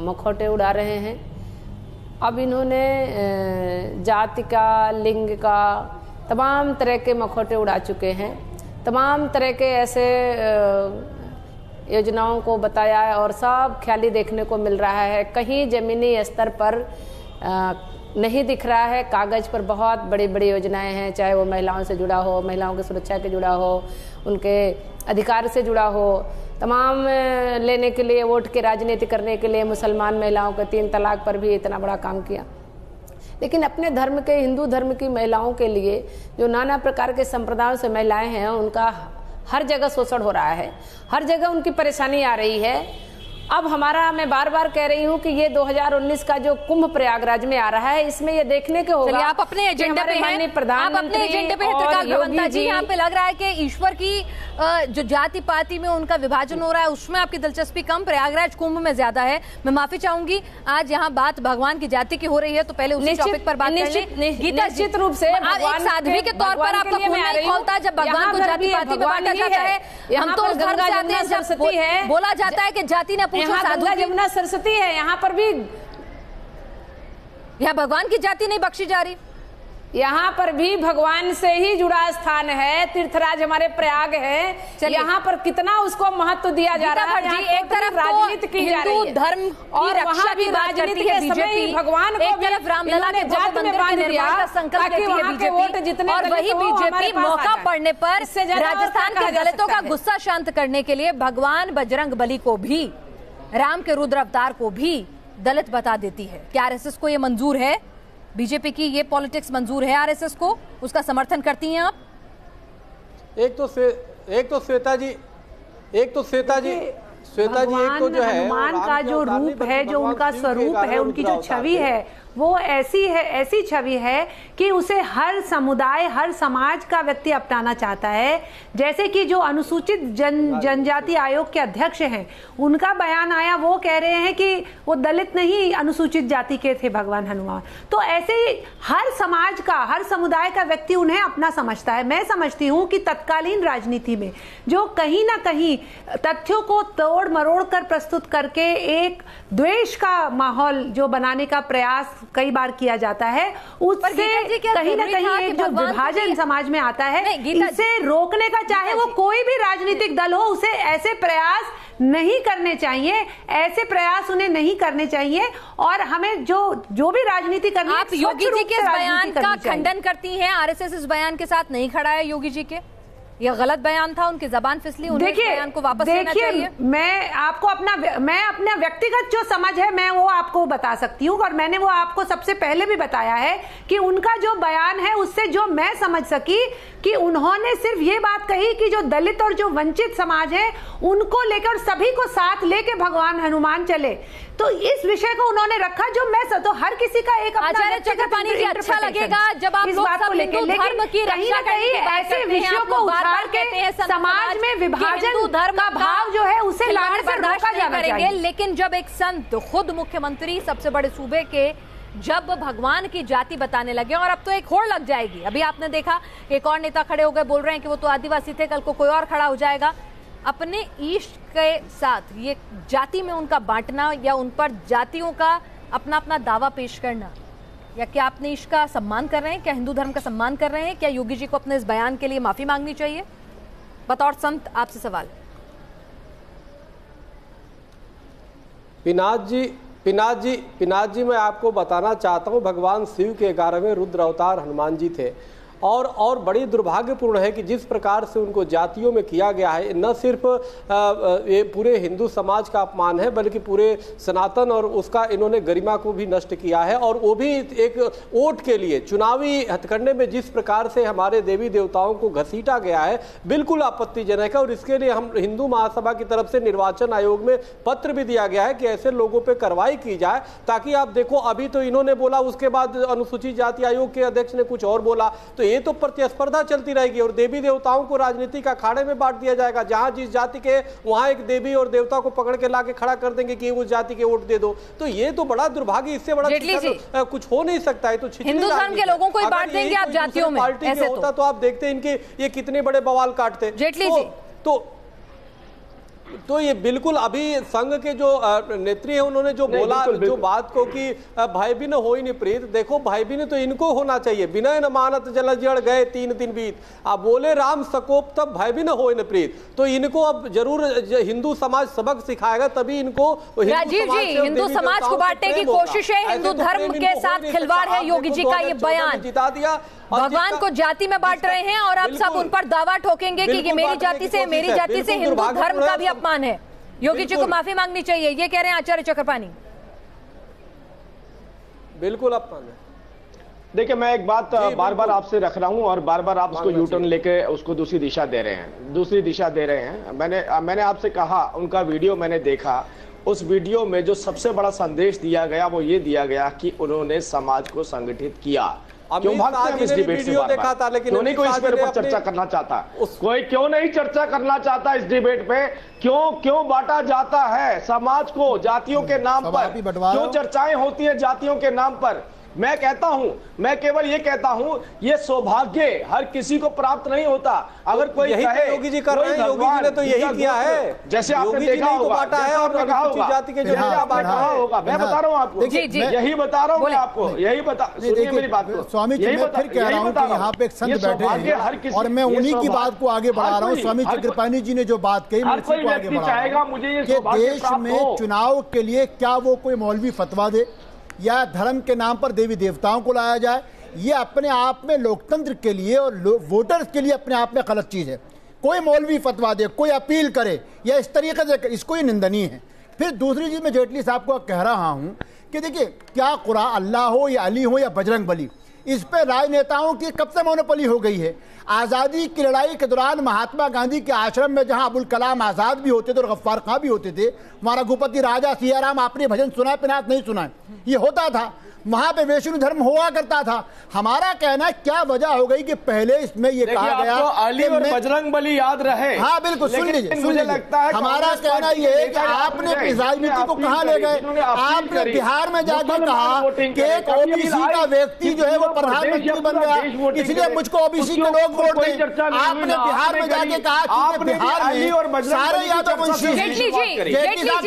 E: मखौटे उड़ा रहे हैं। अब इन्होंने जाति का, लिंग का, तमाम तरह के मखौटे उड़ा चुके हैं। तमाम तरह के ऐसे योजनाओं को बताया है और सब ख्याली देखने को मिल रहा है। कहीं ज़मीनी स्तर पर नहीं दिख रहा है। कागज़ पर बहुत बड़ी बड़ी योजनाएं हैं, चाहे वो महिलाओं से जुड़ा हो, महिलाओं की सुरक्षा के जुड़ा हो, उनके अधिकार से जुड़ा हो, तमाम लेने के लिए, वोट की राजनीति करने के लिए मुसलमान महिलाओं के 3 तलाक पर भी इतना बड़ा काम किया। लेकिन अपने धर्म के, हिंदू धर्म की महिलाओं के लिए जो नाना प्रकार के संप्रदायों से महिलाएं हैं, उनका हर जगह शोषण हो रहा है, हर जगह उनकी परेशानी आ रही है। अब हमारा, मैं बार बार कह रही हूँ कि ये 2019 का जो कुंभ प्रयागराज में आ रहा है, इसमें ये देखने के होगा।
C: आप अपने एजेंडे पे हैं, आप अपने एजेंडे पे हैं त्रिकाल भवंता जी। यहाँ पे लग रहा है कि ईश्वर की जो जाति पाति में उनका विभाजन हो रहा है, उसमें आपकी दिलचस्पी कम, प्रयागराज कुंभ में ज्यादा है। मैं माफी चाहूंगी, आज यहाँ बात भगवान की जाति की हो रही है, तो पहले उसी टॉपिक पर बात कर लें। गीता,
E: निश्चित रूप से
C: एक साध्वी के तौर पर आपका खून नहीं खौलता जब भगवान को जाति पाति में बांटा जाता है। हम तो
E: गंगा जमुना सरस्वती है,
C: बोला जाता है कि जाति ने
E: गंगा जमुना सरस्वती है, यहाँ पर भी
C: यहाँ भगवान की जाति नहीं बख्शी जा रही।
E: यहाँ पर भी भगवान से ही जुड़ा स्थान है, तीर्थराज हमारे प्रयाग है। यहाँ पर कितना उसको महत्व दिया जा रहा है।
C: एक तरफ राजनीति की जा रही है, धर्म की रक्षा की बात करती है बीजेपी,
E: भगवान को
C: एक तरफ रामलला के
E: जाति में बांध दिया
C: ताकि वहाँ के वोट जितने, और वही बीजेपी मौका पड़ने पर राजस्थान के दलितों का गुस्सा शांत करने के लिए भगवान बजरंग बली को भी, राम के रुद्र अवतार को भी दलित बता देती है। क्या आरएसएस को ये मंजूर है? बीजेपी की ये पॉलिटिक्स मंजूर है आरएसएस को? उसका समर्थन करती हैं आप?
G: एक तो श्वेता जी एक तो जो है
D: हनुमान का जो रूप है, जो उनका स्वरूप है, उनकी जो छवि है, वो ऐसी छवि है कि उसे हर समुदाय, हर समाज का व्यक्ति अपनाना चाहता है। जैसे कि जो अनुसूचित जनजाति आयोग के अध्यक्ष हैं, उनका बयान आया, वो कह रहे हैं कि वो दलित नहीं, अनुसूचित जाति के थे भगवान हनुमान। तो ऐसे ही हर समाज का, हर समुदाय का व्यक्ति उन्हें अपना समझता है। मैं समझती हूँ कि तत्कालीन राजनीति में जो कहीं ना कहीं तथ्यों को तोड़ मरोड़ कर प्रस्तुत करके एक द्वेष का माहौल जो बनाने का प्रयास कई बार किया जाता है, उससे कहीं ना कहीं एक जो विभाजन समाज में आता है, इसे रोकने का, चाहे वो कोई भी राजनीतिक दल हो, उसे ऐसे प्रयास नहीं करने चाहिए, ऐसे प्रयास उन्हें नहीं करने चाहिए। और हमें जो भी राजनीति करनी है,
C: आप योगी जी के इस बयान का खंडन करती हैं? आरएसएस इस बयान के साथ नहीं खड़ा है योगी जी के? यह गलत बयान था, उनकी जबान फिसली, उन्हें बयान को वापस लेना चाहिए।
D: मैं आपको अपना व्यक्तिगत जो समझ है, मैं वो आपको बता सकती हूँ, और मैंने वो आपको सबसे पहले भी बताया है कि उनका जो बयान है, उससे जो मैं समझ सकी कि उन्होंने सिर्फ ये बात कही कि जो दलित और जो वंचित समाज है, उनको लेकर, सभी को साथ लेके भगवान हनुमान चले। तो इस विषय को उन्होंने रखा, जो मैं तो हर किसी का एक
C: आचार्य चक्रपाणी जी, अच्छा लगेगा जब आप लोग सब हिंदू धर्म की रक्षा करने की बात करते हैं, आप लोग बार-बार कहते हैं
D: समाज में विभाजन का भाव जो है उसे लाने से रोका जाना चाहिए।
C: लेकिन जब एक संत, खुद मुख्यमंत्री सबसे बड़े सूबे के, जब भगवान की जाति बताने लगे, और अब तो एक होड़ लग जाएगी। अभी आपने देखा एक और नेता खड़े हो गए, बोल रहे हैं कि वो तो आदिवासी थे, कल को कोई और खड़ा हो जाएगा। अपने इष्ट के साथ ये जाति में उनका बांटना, या उन पर जातियों का अपना अपना दावा पेश करना, या क्या अपने इष्ट का सम्मान कर रहे हैं? क्या हिंदू धर्म का सम्मान कर रहे हैं? क्या योगी जी को अपने इस बयान के लिए माफी मांगनी चाहिए? बतौर संत आपसे सवाल।
G: पिनाथ जी मैं आपको बताना चाहता हूँ, भगवान शिव के 11वें रुद्र अवतार हनुमान जी थे, और बड़ी दुर्भाग्यपूर्ण है कि जिस प्रकार से उनको जातियों में किया गया है, न सिर्फ ये पूरे हिंदू समाज का अपमान है, बल्कि पूरे सनातन और उसका इन्होंने गरिमा को भी नष्ट किया है। और वो भी एक वोट के लिए, चुनावी हथकंडे में जिस प्रकार से हमारे देवी देवताओं को घसीटा गया है, बिल्कुल आपत्तिजनक है। और इसके लिए हम हिंदू महासभा की तरफ से निर्वाचन आयोग में पत्र भी दिया गया है कि ऐसे लोगों पर कार्रवाई की जाए, ताकि आप देखो, अभी तो इन्होंने बोला, उसके बाद अनुसूचित जाति आयोग के अध्यक्ष ने कुछ और बोला। तो ये तो प्रतिस्पर्धा चलती रहेगी और देवी देवताओं को राजनीतिक अखाड़े में बांट दिया जाएगा। जहां जिस जाति के वहां एक देवी और देवता को पकड़ के लाके खड़ा कर देंगे कि उस जाति के वोट दे दो। तो ये तो बड़ा दुर्भाग्य, इससे बड़ा कुछ हो नहीं सकता है। तो
C: हिंदू धर्म के लोगों को ही बांट देंगे आप जातियों में, ऐसे
G: होता तो आप देखते हैं इनके ये कितने बड़े बवाल काटते।
C: जेटली जी
G: तो ये बिल्कुल अभी संघ के जो नेत्री है उन्होंने जो बोला जो बात को कि भाई भी न हो ही नहीं प्रीत, देखो भाई भी ने तो इनको होना चाहिए। बिना न मानत जल जड़ गए 3 दिन बीत, आप बोले राम सकोप तब भाई भी न हो न प्रीत। तो इनको अब जरूर हिंदू समाज सबक सिखाएगा, तभी इनको
C: राजीव जी हिंदू समाज को बांटने की कोशिश है, हिंदू धर्म के साथ खिलवाड़ है योगी जी का ये बयान।
G: जिता दिया,
C: भगवान को जाति में बांट रहे हैं और अब सब उन पर दावा ठोकेंगे कि मेरी जाति से हिंदू धर्म का भी अपमान है। योगी जी को माफी मांगनी चाहिए, ये कह रहे हैं आचार्य चक्रपाणी।
G: बिल्कुल अपमान है।
A: देखिए मैं एक बात बार बार आपसे रख रहा हूं और बार बार आप उसको यूटर्न लेके उसको दूसरी दिशा दे रहे हैं। मैंने आपसे कहा, उनका वीडियो मैंने देखा, उस वीडियो में जो सबसे बड़ा संदेश दिया गया वो ये दिया गया कि उन्होंने समाज को संगठित किया। क्यों भागते हैं इस डिबेट से
G: देखा था, लेकिन
A: क्यों नहीं कोई इस पर चर्चा करना चाहता? कोई क्यों नहीं चर्चा करना चाहता इस डिबेट पे? क्यों बांटा जाता है समाज को जातियों के नाम पर? क्यों चर्चाएं होती हैं जातियों के नाम पर? मैं कहता हूं, मैं केवल ये कहता हूं, ये सौभाग्य हर किसी को प्राप्त नहीं होता। अगर कोई कहे
G: योगी जी कर रहे हैं, योगी जी ने तो यही किया है,
A: जैसे आपने देखा होगा,
G: बांटा है और अनुसूचित जाति के जो
A: आपने कहा होगा, मैं बता रहा हूं आपको, यही बता रहा हूं आपको, यही बता, सुनिए मेरी बात को
H: स्वामी जी, मैं फिर कह रहा हूं कि यहाँ पे एक संत बैठे हैं और मैं उन्हीं की बात को आगे बढ़ा रहा हूँ। स्वामी चक्रपाणी जी ने जो बात कही मैं उसी को आगे बढ़ा रहा हूं कि देश में चुनाव के लिए क्या वो कोई मौलवी फतवा दे या धर्म के नाम पर देवी देवताओं को लाया जाए, ये अपने आप में लोकतंत्र के लिए और वोटर्स के लिए अपने आप में गलत चीज़ है। कोई मौलवी फतवा दे, कोई अपील करे या इस तरीके से, इसको ही निंदनीय है। फिर दूसरी चीज़ मैं जेटली साहब को कह रहा हूँ कि देखिए, क्या कुरान अल्लाह हो या अली हो या बजरंग बली, इस पर राजनेताओं की कब से मोनोपोली हो गई है। आज़ादी की लड़ाई के दौरान महात्मा गांधी के आश्रम में जहां अबुल कलाम आज़ाद भी होते थे और गफ्फार खां भी होते थे, हमारा रघुपति राजा सियाराम, आपने भजन सुना पिनात नहीं सुना, ये होता था, वहां पे वैष्णव धर्म हुआ करता था। हमारा कहना है क्या वजह हो गई कि पहले इसमें ये कहा गया
A: अली और बजरंग बली याद रहे।
H: हाँ बिल्कुल, सुन लीजिए, मुझे लगता है हमारा कहना ये है कि आपने राजनीति को कहाँ ले गए। आपने बिहार में जाकर कहा कि एक ओबीसी का व्यक्ति जो है वो प्रधानमंत्री बन गया, इसलिए मुझको ओबीसी के लोग वोट दें। आपने बिहार में जाके कहा कि बिहार में सारे यादववंशी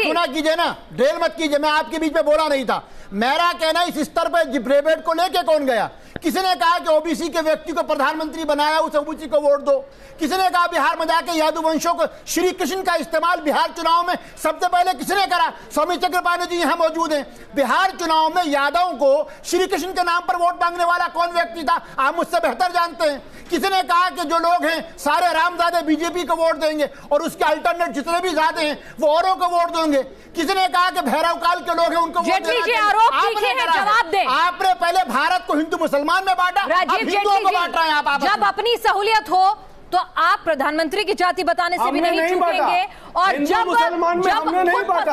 H: सुना कीजिए ना, ड्रेल मत कीजिए, मैं आपके बीच में बोला नहीं था। मेरा कहना इस स्तर पर डिबेट को लेके कौन गया? किसी ने कहा कि ओबीसी के व्यक्ति को प्रधानमंत्री बनाया, उस ओबीसी को वोट दो। किसी ने कहा बिहार में जाके यादववंशों को, श्री कृष्ण का इस्तेमाल बिहार चुनाव में सबसे पहले किसने करा? स्वामी चक्रपाणी जी यहाँ मौजूद हैं। बिहार चुनाव में यादव को श्री कृष्ण के नाम पर वोट मांगने वाला कौन व्यक्ति था? आप मुझसे बेहतर जानते हैं। किसी ने कहा कि जो लोग हैं सारे रामजादे बीजेपी को वोट देंगे और उसके अल्टरनेट जितने भी ज्यादा हैं वो औरों को वोट देंगे। किसी ने कहा कि भैरव काल के लोग हैं उनको वोट देना।
C: जवाब दें।
H: आपने पहले भारत को हिंदू मुसलमान में बांटा,
C: राजीव जेटली, जब अपनी सहूलियत हो तो आप प्रधानमंत्री की जाति बताने से भी नहीं चूकेंगे और जब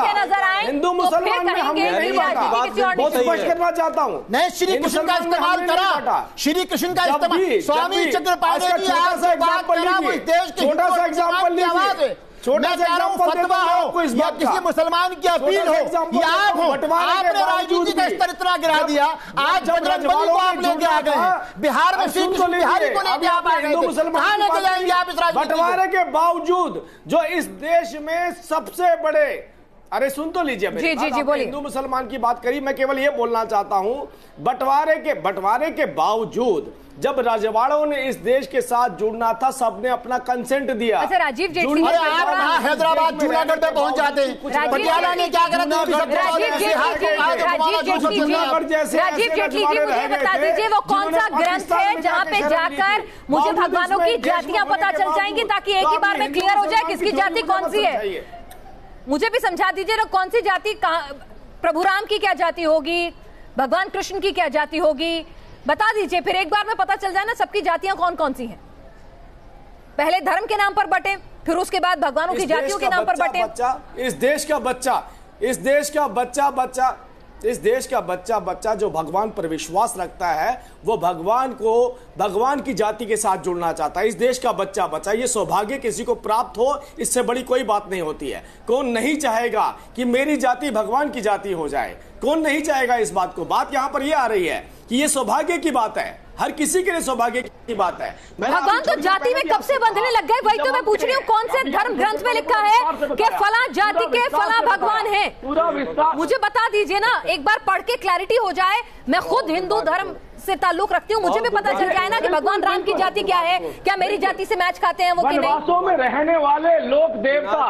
C: नजर आए
A: हिंदू मुसलमान में हमने नहीं बांटा। बहुत स्पष्ट करना चाहता हूँ,
H: नहीं श्री कृष्ण का इस्तेमाल करा, श्री कृष्ण का इस्तेमाल। स्वामी चक्रपाणी जी आपसे बात करा, वो देश के
A: छोटा सा एग्जाम्पल लीजिए, छोटा सा
H: फतवा हो या किसी मुसलमान की अपील हो या आप हो, आपने राजनीति का स्तर इतना गिरा दिया। आज बजरंग बली को आप लेके आ गए, बिहार में श्री कृष्ण बिहारी को लेके आप आ गए, कहां लेके जाएंगे आप इस राजनीति?
A: बंटवारे के बावजूद जो इस देश में सबसे बड़े, अरे सुन तो लीजिए,
C: जी बोलिए।
A: हिंदू मुसलमान की बात करी, मैं केवल ये बोलना चाहता हूं, बंटवारे के बावजूद जब रजवाड़ों ने इस देश के साथ जुड़ना था, सबने अपना कंसेंट दिया।
C: अच्छा राजीव जेटली,
H: आप हैदराबाद जूनागढ़ में पहुंच जाते हैं, पटियाला ने क्या करा?
C: राजीव जेटली जी मुझे बता दीजिए वो कौन सा ग्रंथ है जहाँ पे जाकर मुझे भगवानों की जातियां पता चल जाएंगी, ताकि एक ही बार में क्लियर हो जाए किसकी जाति कौन सी है। मुझे भी समझा दीजिए ना, कौन सी जाति, प्रभु राम की क्या जाति होगी, भगवान कृष्ण की क्या जाति होगी, बता दीजिए, फिर एक बार में पता चल जाए ना सबकी जातियां कौन कौन सी हैं। पहले धर्म के नाम पर बटे, फिर उसके बाद भगवानों की जातियों के नाम पर बटे।
A: इस देश का बच्चा इस देश का बच्चा जो भगवान पर विश्वास रखता है वो भगवान की जाति के साथ जुड़ना चाहता है। इस देश का बच्चा ये सौभाग्य किसी को प्राप्त हो, इससे बड़ी कोई बात नहीं होती है। कौन नहीं चाहेगा कि मेरी जाति भगवान की जाति हो जाए? कौन नहीं चाहेगा इस बात को? बात यहां पर यह आ रही है कि यह सौभाग्य की बात है, हर किसी के लिए सौभाग्य की बात है।
C: भगवान तो जाति में कब से बंधने लग गए? वही तो मैं पूछ रही हूँ, कौन से धर्म ग्रंथ में लिखा है कि फला जाति के फला भगवान है? मुझे बता दीजिए ना, एक बार पढ़ के क्लैरिटी हो जाए। मैं खुद हिंदू धर्म से ताल्लुक रखती हूँ, मुझे भी पता चल जाए ना कि भगवान राम की जाति क्या है, क्या मेरी जाति से मैच खाते हैं वो कि नहीं।
I: वनवासों में रहने वाले लोक देवता,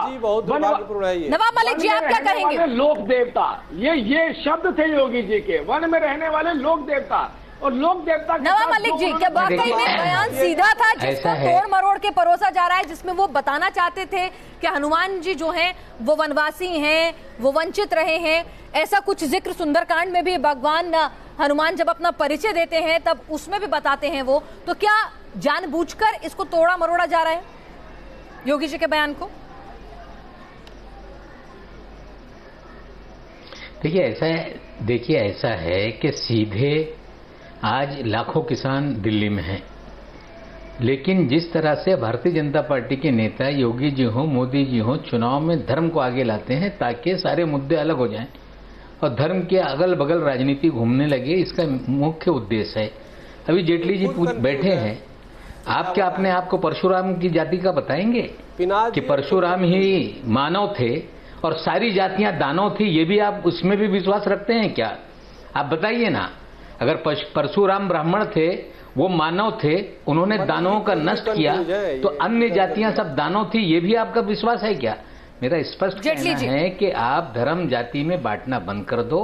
C: नवाब मलिक जी आप क्या कहेंगे?
I: लोक देवता, ये शब्द थे योगी जी के, वन में रहने वाले लोक देवता और लोक देवता।
C: नवाब मलिक जी, क्या वाकई में बयान सीधा था जिसको तोड़ मरोड़ के परोसा जा रहा है, जिसमें वो बताना चाहते थे कि हनुमान जी जो हैं वो वनवासी हैं, वो वंचित रहे हैं? ऐसा कुछ जिक्र सुंदरकांड में भी भगवान हनुमान जब अपना परिचय देते हैं तब उसमें भी बताते हैं वो। तो क्या जानबूझकर इसको तोड़ा मरोड़ा जा रहा है योगी जी के बयान को?
F: देखिए ऐसा है कि सीधे आज लाखों किसान दिल्ली में हैं, लेकिन जिस तरह से भारतीय जनता पार्टी के नेता योगी जी हो, मोदी जी हो, चुनाव में धर्म को आगे लाते हैं ताकि सारे मुद्दे अलग हो जाएं और धर्म के अगल बगल राजनीति घूमने लगे, इसका मुख्य उद्देश्य है। अभी जेटली जी बैठे हैं, आप क्या अपने आप को परशुराम की जाति का बताएंगे कि परशुराम ही मानव थे और सारी जातियां दानव थी? ये भी आप उसमें भी विश्वास रखते हैं क्या? आप बताइए ना। अगर परशुराम ब्राह्मण थे, वो मानव थे, उन्होंने दानवों का नष्ट किया, तो अन्य जातियां सब दानव थी, ये भी आपका विश्वास है क्या? मेरा स्पष्ट कहना है कि आप धर्म जाति में बांटना बंद कर दो।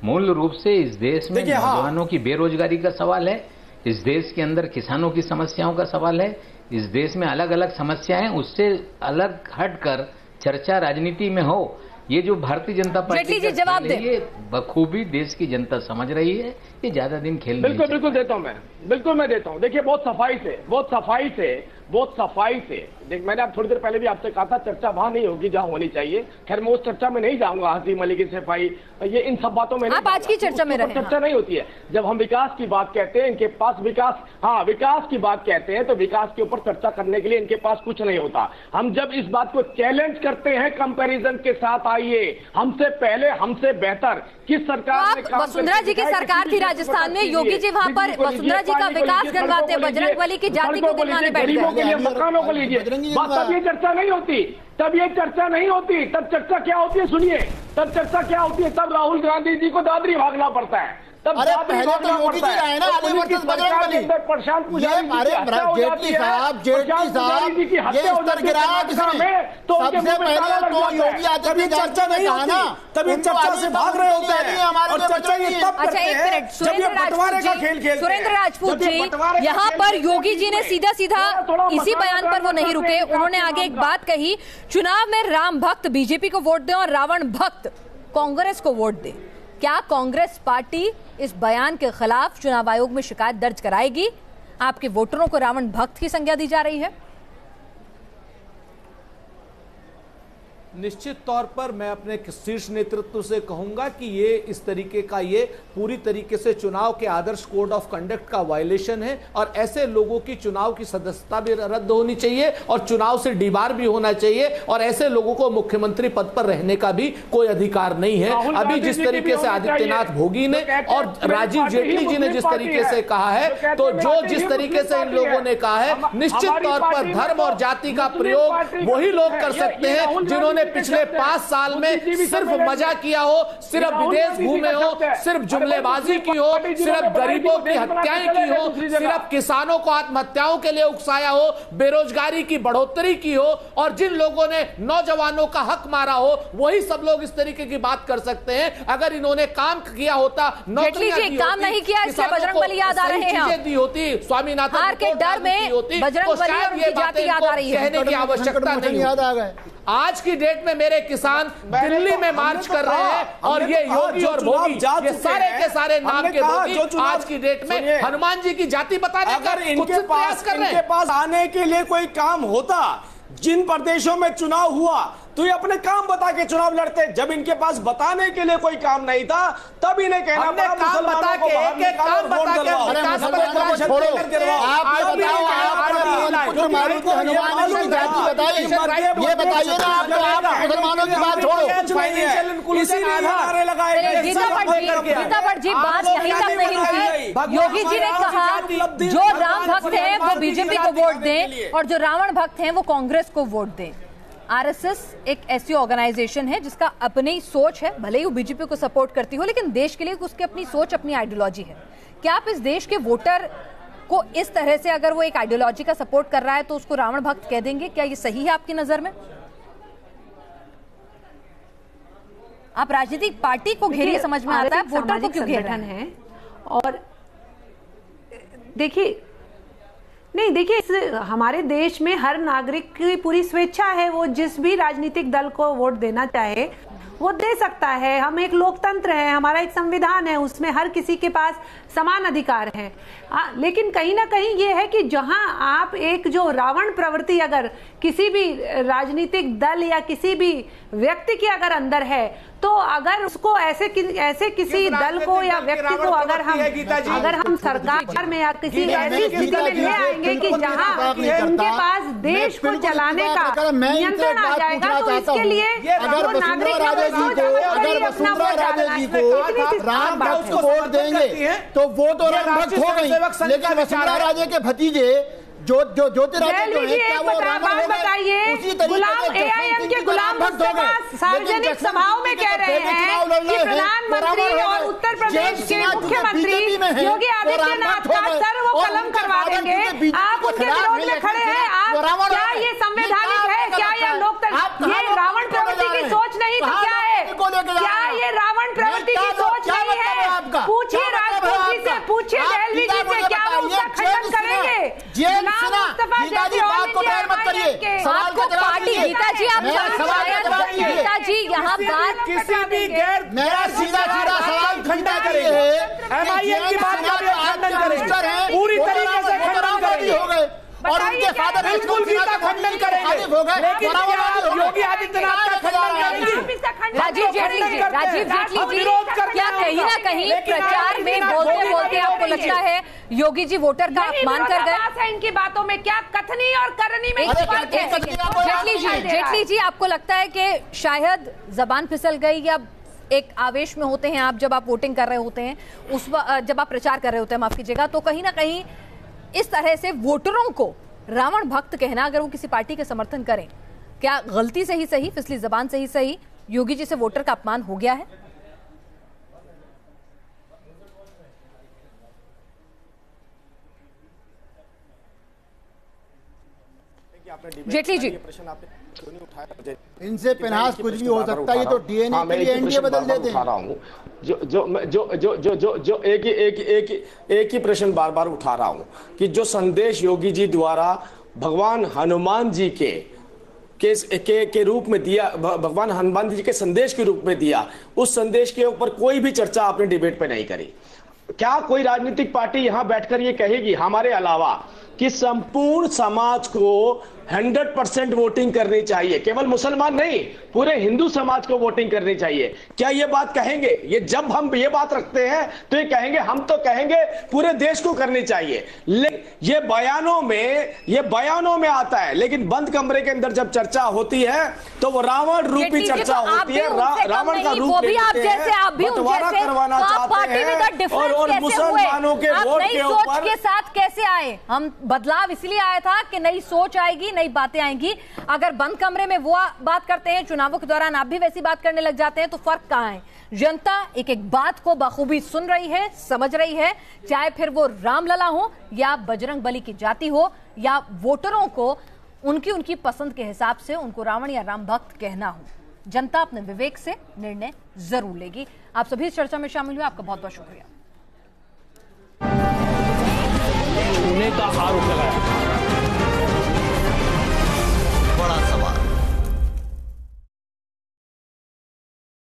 F: मूल रूप से इस देश में नौजवानों की बेरोजगारी का सवाल है, इस देश के अंदर किसानों की समस्याओं का सवाल है, इस देश में अलग अलग समस्याएं, उससे अलग हटकर चर्चा राजनीति में हो। ये जो भारतीय जनता पार्टी
C: जी जवाब दे,
F: ये बखूबी देश की जनता समझ रही है, ये ज्यादा दिन खेल
I: बिल्कुल देता हूं मैं, बिल्कुल मैं देता हूं। देखिए बहुत सफाई से देख, मैंने आप थोड़ी देर पहले भी आपसे कहा था चर्चा वहां नहीं होगी जहां होनी चाहिए। खैर मैं उस चर्चा में नहीं जाऊंगा, हंसी मलिक सफाई, ये इन सब बातों में
C: आप आज की चर्चा में रहे।
I: चर्चा नहीं होती है। जब हम विकास की बात कहते हैं, इनके पास विकास की बात कहते हैं तो विकास के ऊपर चर्चा करने के लिए इनके पास कुछ नहीं होता। हम जब इस बात को चैलेंज करते हैं कंपैरिजन के साथ, आइए हमसे पहले हमसे बेहतर किस सरकार ने काम,
C: वसुंधरा जी की सरकार थी राजस्थान में, योगी जी वहां पर वसुंधरा जी का विकास करवाते, बजरंग बली की जाति को गिनवाने बैठ गए।
I: मकानों को लीजिए, तब ये चर्चा नहीं होती, तब चर्चा क्या होती है? सुनिए, तब चर्चा क्या होती है? तब राहुल गांधी जी को दादरी भागना पड़ता है।
H: अरे पहले तो योगी जी रहे ना, आगे वर्सेस बजरंग बली।
I: प्रशांत
H: जेटली साहब ये स्तर गिराया किसने? सबसे पहले तो योगी आदित्यनाथ चर्चा नहीं कहा ना,
A: तभी चर्चा से भाग रहे होते हैं और चर्चा ये तब करते हैं जब ये बंटवारे का खेल खेलते हैं।
C: सुरेंद्र राजपूत जी, यहाँ पर योगी जी ने सीधा इसी बयान पर वो नहीं रुके, उन्होंने आगे एक बात कही, चुनाव में राम भक्त बीजेपी को वोट दें और रावण भक्त कांग्रेस को वोट दें। क्या कांग्रेस पार्टी इस बयान के खिलाफ चुनाव आयोग में शिकायत दर्ज कराएगी? आपके वोटरों को रावण भक्त की संज्ञा दी जा रही है।
B: निश्चित तौर पर मैं अपने शीर्ष नेतृत्व से कहूंगा कि ये इस तरीके का, ये पूरी तरीके से चुनाव के आदर्श कोड ऑफ कंडक्ट का वायलेशन है और ऐसे लोगों की चुनाव की सदस्यता भी रद्द होनी चाहिए और चुनाव से डिबार भी होना चाहिए और ऐसे लोगों को मुख्यमंत्री पद पर रहने का भी कोई अधिकार नहीं है। अभी जिस तरीके से आदित्यनाथ भोगी ने और राजीव जेटली जी ने जिस तरीके से कहा है, तो जो जिस तरीके से इन लोगों ने कहा है, निश्चित तौर पर धर्म और जाति का प्रयोग वही लोग कर सकते हैं जिन्होंने पिछले 5 साल में सिर्फ मजा किया हो, सिर्फ विदेश घूमे हो, सिर्फ जुमलेबाजी की हो, सिर्फ गरीबों की हत्याएं की हो, सिर्फ किसानों को आत्महत्याओं के लिए उकसाया हो, बेरोजगारी की बढ़ोतरी की हो और जिन लोगों ने नौजवानों का हक मारा हो, वही सब लोग इस तरीके की बात कर सकते हैं। अगर इन्होंने काम किया होता,
C: काम नहीं किया, इससे बजरंग बली याद आ रहे हैं,
B: चीजें दी होती, स्वामीनाथन
C: के डर में बजरंग बली और उनकी जाति याद आ रही है,
B: कहने की आवश्यकता नहीं
H: याद आ गए।
B: आज की डेट में मेरे किसान दिल्ली में मार्च कर रहे हैं और ये योगी और भोगी, ये सारे के सारे नाम के भोगी आज की डेट में हनुमान जी की जाति बताने का
A: इनके पास आने के लिए कोई काम होता, जिन प्रदेशों में चुनाव हुआ तो ये अपने काम बता के चुनाव लड़ते। जब इनके पास बताने के लिए कोई काम नहीं था तब इन्हें कहना
B: हमने काम बता के एक काम बता के
H: ये बताइए ना, आप मुसलमानों की बात छोड़ो।
C: गीता भट्ट जी बात यहीं तक नहीं रुकी। योगी जी ने कहा जो राम भक्त हैं वो बीजेपी को वोट दें और जो रावण भक्त हैं वो कांग्रेस को वोट दें। आरएसएस एक ऐसी ऑर्गेनाइजेशन है जिसका अपनी सोच है, भले ही वो बीजेपी को सपोर्ट करती हो, लेकिन देश के लिए उसकी अपनी सोच, अपनी आइडियोलॉजी है। क्या आप इस देश के वोटर को इस तरह से, अगर वो एक आइडियोलॉजी का सपोर्ट कर रहा है तो उसको रावण भक्त कह देंगे? क्या ये सही है आपकी नजर में? आप राजनीतिक पार्टी को घेरिए, समझ में आता है, वोटर को क्यों घेर रहे हैं?
D: और देखिए, नहीं देखिए, हमारे देश में हर नागरिक की पूरी स्वेच्छा है, वो जिस भी राजनीतिक दल को वोट देना चाहे वो दे सकता है। हम एक लोकतंत्र है, हमारा एक संविधान है, उसमें हर किसी के पास समान अधिकार है। लेकिन कहीं ना कहीं ये है कि जहां आप एक जो रावण प्रवृत्ति अगर किसी भी राजनीतिक दल या किसी भी व्यक्ति के अगर अंदर है, तो अगर उसको ऐसे किसी दल को या व्यक्ति को अगर हम सरकार में या किसी ऐसी स्थिति में ले आएंगे कि जहां उनके पास देश को चलाने का नियंत्रण आ जाएगा, तो इसके लिए
H: अगर वसुंधरा राजे जी को राम भक्त वोट देंगे तो वो तो राम भक्त हो गई, लेकिन वसुंधरा राजे के भतीजे जो ज्योतिरादित्य है, क्या वो रावण हो गए? उसी तरीके
D: एआईएम के गुलाम मुस्तफा सार्वजनिक सभाओं में कह रहे हैं कि प्रधानमंत्री और उत्तर प्रदेश के मुख्यमंत्री योगी आदित्यनाथ का सर वो कलम करवा देंगे। आप उनके विरोध में खड़े हैं। आप क्या ये संवैधानिक है? क्या ये लोकतंत्र? ये रावण प्रवृत्ति की सोच नहीं तो क्या है? क्या ये रावण प्रवृत्ति की सोच नहीं है? पूछिए राजपूत जी से, पूछिए दहलवी जी से, क्या वो उसका खंडन करेंगे?
H: गीता जी बात को बैर मत करिए, सवाल का जवाब दीजिए।
C: गीता जी आप गीता जी यहाँ बात
B: किसी भी गैर
H: मेरा सीधा सवाल खंडन करेंगे,
B: एमआईएम की बात का खंडन करेंगे, पूरी तरीके से खंडन करेंगे
H: हो गए और उनके फादर
B: बिल्कुल गीता खंडन करेंगे, लेकिन योगी आदित्यनाथ का खंडन करेंगे।
C: राजीव जेटली जी क्या कहीं ना कहीं प्रचार में बोलते बोलते आपको लगता है योगी जी वोटर का अपमान कर गए?
D: इनकी बातों में क्या कथनी और करनी में
C: जेटली जी आपको लगता है कि शायद जबान फिसल गई, या एक आवेश में होते हैं आप जब आप वोटिंग कर रहे होते हैं, उस जब आप प्रचार कर रहे होते हैं, माफ कीजिएगा, तो कहीं ना कहीं इस तरह से वोटरों को रावण भक्त कहना, अगर वो किसी पार्टी के समर्थन करें, क्या गलती से ही सही, फिसली जबान से ही सही, योगी जी से वोटर का अपमान हो गया है? जेटली जी,
H: इनसे पिनास कुछ भी हो सकता है, ये तो डीएनए के लिए एनडीए बदल देते हैं।
A: जो एक ही प्रश्न बार बार उठा रहा हूं कि जो संदेश योगी जी द्वारा भगवान हनुमान जी के रूप में दिया, भगवान हनुमान जी के संदेश के रूप में दिया, उस संदेश के ऊपर कोई भी चर्चा आपने डिबेट पे नहीं करी। क्या कोई राजनीतिक पार्टी यहां बैठकर ये कहेगी हमारे अलावा कि संपूर्ण समाज को 100% वोटिंग करनी चाहिए, केवल मुसलमान नहीं, पूरे हिंदू समाज को वोटिंग करनी चाहिए? क्या ये बात कहेंगे? ये जब हम ये बात रखते हैं तो ये कहेंगे, हम तो कहेंगे पूरे देश को करनी चाहिए, लेकिन ये बयानों में आता है, लेकिन बंद कमरे के अंदर जब चर्चा होती है तो वो रावण रूपी चर्चा होती है, रावण का रूप लेते हैं, बंटवारा करवाना चाहते हैं और मुसलमानों के वोट के ऊपर
C: के साथ कैसे आए? हम बदलाव इसलिए आया था कि नई सोच आएगी, नई बातें आएंगी। अगर बंद कमरे में वो बात करते हैं, चुनावों के दौरान आप भी वैसी बात करने लग जाते हैं, तो फर्क कहां है? जनता एक एक बात को बखूबी सुन रही है, समझ रही है, चाहे फिर वो रामलला हो या बजरंग बली की जाति हो, या वोटरों को उनकी पसंद के हिसाब से उनको रावण या राम भक्त कहना हो। जनता अपने विवेक से निर्णय जरूर लेगी। आप सभी इस चर्चा में शामिल हुए, आपका बहुत बहुत शुक्रिया।
B: का आरोप लगाया